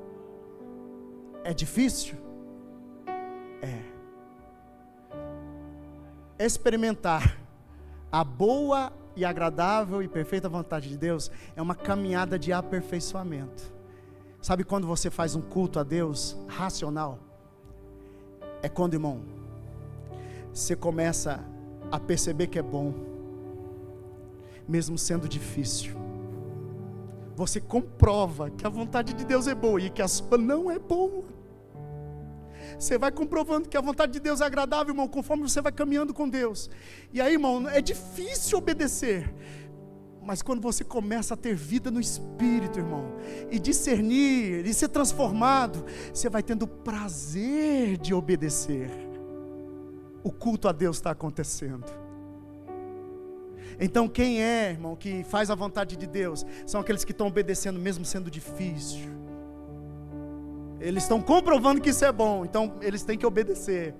É difícil? É. Experimentar a boa e agradável e perfeita vontade de Deus é uma caminhada de aperfeiçoamento. Sabe quando você faz um culto a Deus racional? É quando, irmão, você começa a perceber que é bom, mesmo sendo difícil. Você comprova que a vontade de Deus é boa e que a sua não é boa. Você vai comprovando que a vontade de Deus é agradável, irmão, conforme você vai caminhando com Deus. E aí, irmão, é difícil obedecer. Mas quando você começa a ter vida no Espírito, irmão, e discernir, e ser transformado, você vai tendo prazer de obedecer. O culto a Deus está acontecendo. Então quem é, irmão, que faz a vontade de Deus, são aqueles que estão obedecendo mesmo sendo difícil. Eles estão comprovando que isso é bom, então eles têm que obedecer.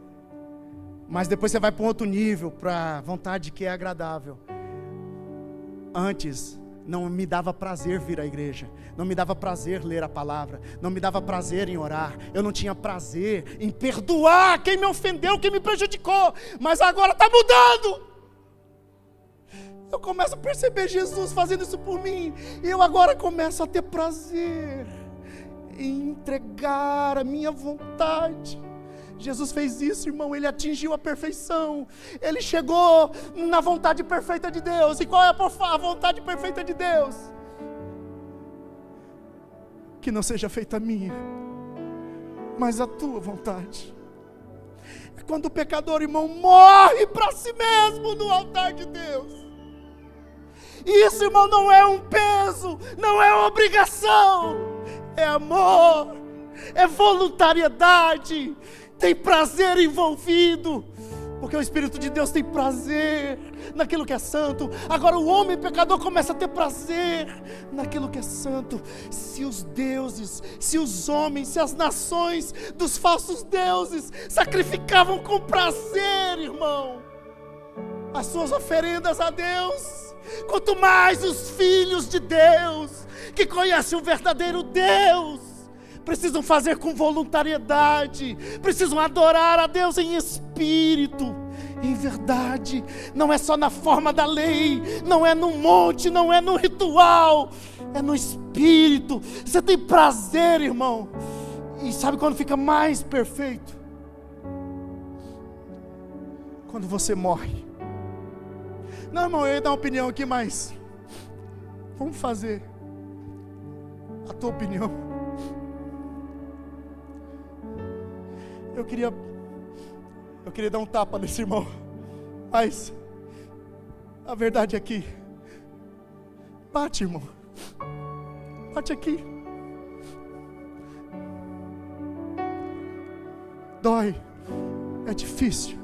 Mas depois você vai para um outro nível, para a vontade que é agradável. Antes, não me dava prazer vir à igreja, não me dava prazer ler a palavra, não me dava prazer em orar, eu não tinha prazer em perdoar quem me ofendeu, quem me prejudicou, mas agora está mudando. Eu começo a perceber Jesus fazendo isso por mim, e eu agora começo a ter prazer em entregar a minha vontade. Jesus fez isso, irmão, ele atingiu a perfeição, ele chegou na vontade perfeita de Deus. E qual é a vontade perfeita de Deus? Que não seja feita a minha, mas a tua vontade. É quando o pecador, irmão, morre para si mesmo no altar de Deus. E isso, irmão, não é um peso, não é uma obrigação, é amor, é voluntariedade, tem prazer envolvido, porque o Espírito de Deus tem prazer naquilo que é santo. Agora o homem pecador começa a ter prazer naquilo que é santo. Se os deuses, se os homens, se as nações dos falsos deuses sacrificavam com prazer, irmão, as suas oferendas a Deus, quanto mais os filhos de Deus, que conhecem o verdadeiro Deus, precisam fazer com voluntariedade, precisam adorar a Deus em espírito, em verdade. Não é só na forma da lei, não é no monte, não é no ritual, é no espírito. Você tem prazer, irmão. E sabe quando fica mais perfeito? Quando você morre. Não, irmão, eu ia dar uma opinião aqui, mas vamos fazer a tua opinião. Eu queria dar um tapa nesse irmão, mas a verdade é que bate, irmão, bate aqui, dói, é difícil,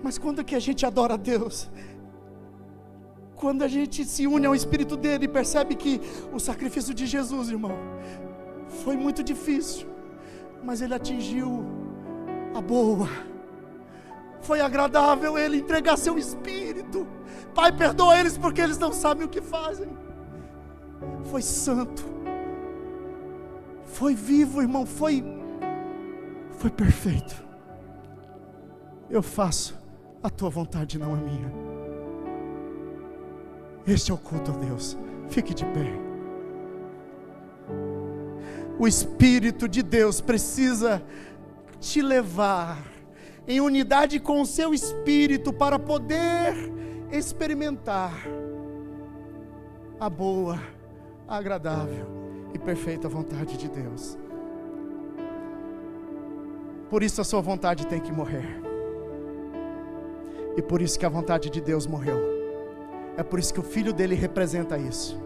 mas quando que a gente adora a Deus, quando a gente se une ao Espírito dele e percebe que o sacrifício de Jesus, irmão, foi muito difícil, mas ele atingiu a boa, foi agradável ele entregar seu espírito. Pai, perdoa eles porque eles não sabem o que fazem. Foi santo, foi vivo, irmão, foi perfeito. Eu faço a tua vontade, não a minha. Este é o culto a Deus. Fique de pé. O Espírito de Deus precisa te levar em unidade com o seu Espírito para poder experimentar a boa, agradável e perfeita vontade de Deus. Por isso a sua vontade tem que morrer, e por isso que a vontade de Deus morreu. É por isso que o Filho dele representa isso.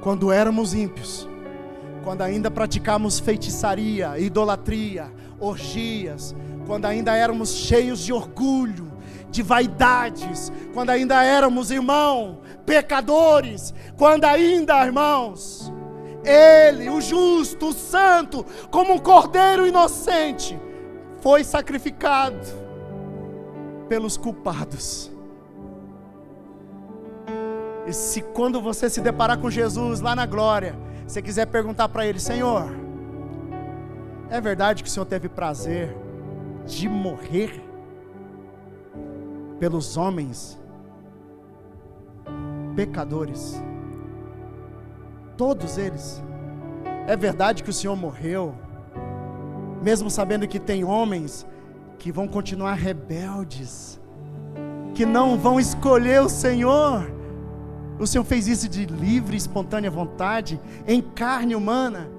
Quando éramos ímpios, quando ainda praticávamos feitiçaria, idolatria, orgias, quando ainda éramos cheios de orgulho, de vaidades, quando ainda éramos, irmão, pecadores, quando ainda, irmãos, Ele, o justo, o santo, como um cordeiro inocente, foi sacrificado pelos culpados. E se quando você se deparar com Jesus lá na glória, você quiser perguntar para Ele: Senhor, é verdade que o Senhor teve prazer de morrer pelos homens pecadores, todos eles? É verdade que o Senhor morreu, mesmo sabendo que tem homens que vão continuar rebeldes, que não vão escolher o Senhor? O Senhor fez isso de livre e espontânea vontade, em carne humana?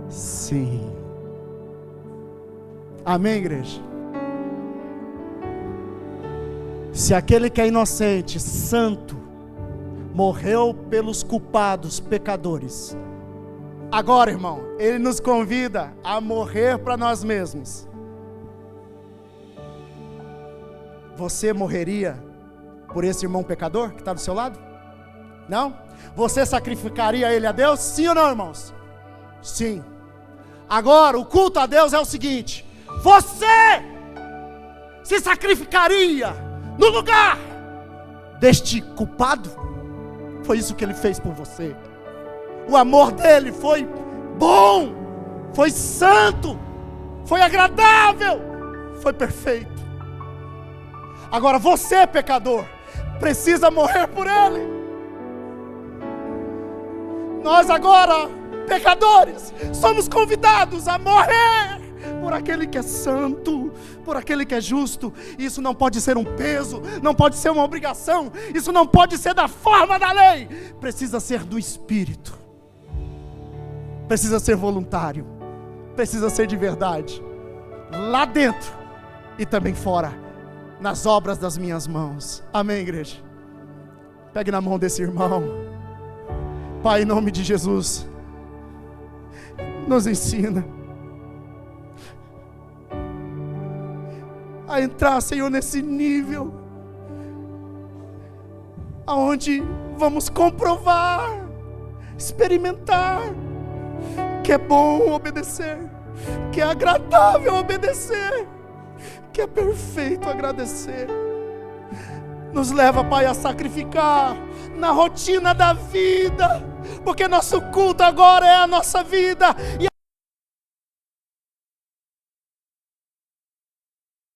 Sim. Amém, igreja? Se aquele que é inocente, santo, morreu pelos culpados, pecadores, agora, irmão, Ele nos convida a morrer para nós mesmos. Você morreria por esse irmão pecador que está do seu lado? Não? Você sacrificaria ele a Deus? Sim ou não, irmãos? Sim. Agora, o culto a Deus é o seguinte: você se sacrificaria no lugar deste culpado? Foi isso que ele fez por você. O amor dele foi bom, foi santo, foi agradável, foi perfeito. Agora você, pecador, precisa morrer por ele. Nós agora, pecadores, somos convidados a morrer por aquele que é santo, por aquele que é justo. Isso não pode ser um peso, não pode ser uma obrigação, isso não pode ser da forma da lei, precisa ser do Espírito, precisa ser voluntário, precisa ser de verdade, lá dentro e também fora, nas obras das minhas mãos. Amém, igreja? Pegue na mão desse irmão. Pai, em nome de Jesus, nos ensina a entrar, Senhor, nesse nível aonde vamos comprovar, experimentar que é bom obedecer, que é agradável obedecer, que é perfeito agradecer. Nos leva, Pai, a sacrificar na rotina da vida, porque nosso culto agora é a nossa vida, e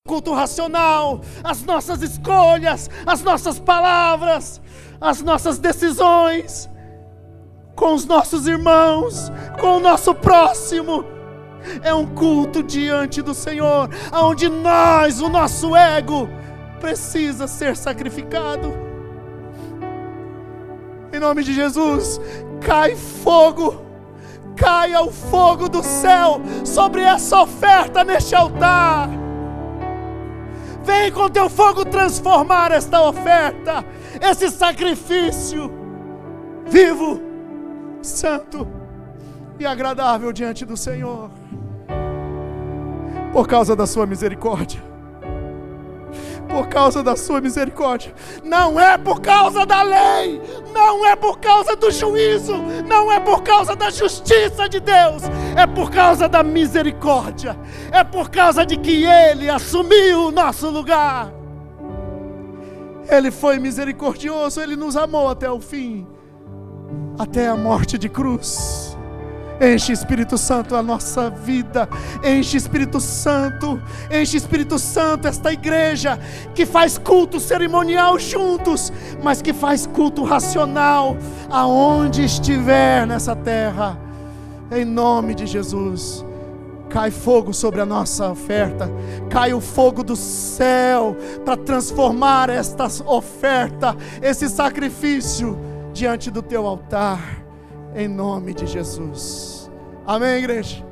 culto racional, as nossas escolhas, as nossas palavras, as nossas decisões com os nossos irmãos, com o nosso próximo, é um culto diante do Senhor, onde nós, o nosso ego, precisa ser sacrificado. Em nome de Jesus, cai fogo, caia o fogo do céu sobre essa oferta neste altar. Vem com teu fogo transformar esta oferta, esse sacrifício vivo, santo e agradável diante do Senhor, por causa da sua misericórdia. Por causa da sua misericórdia, não é por causa da lei, não é por causa do juízo, não é por causa da justiça de Deus, é por causa da misericórdia, é por causa de que Ele assumiu o nosso lugar. Ele foi misericordioso, Ele nos amou até o fim, até a morte de cruz. Enche, Espírito Santo, a nossa vida. Enche, Espírito Santo esta igreja que faz culto cerimonial juntos, mas que faz culto racional aonde estiver nessa terra. Em nome de Jesus, cai fogo sobre a nossa oferta, cai o fogo do céu para transformar esta oferta, esse sacrifício diante do teu altar. Em nome de Jesus. Amém, igreja?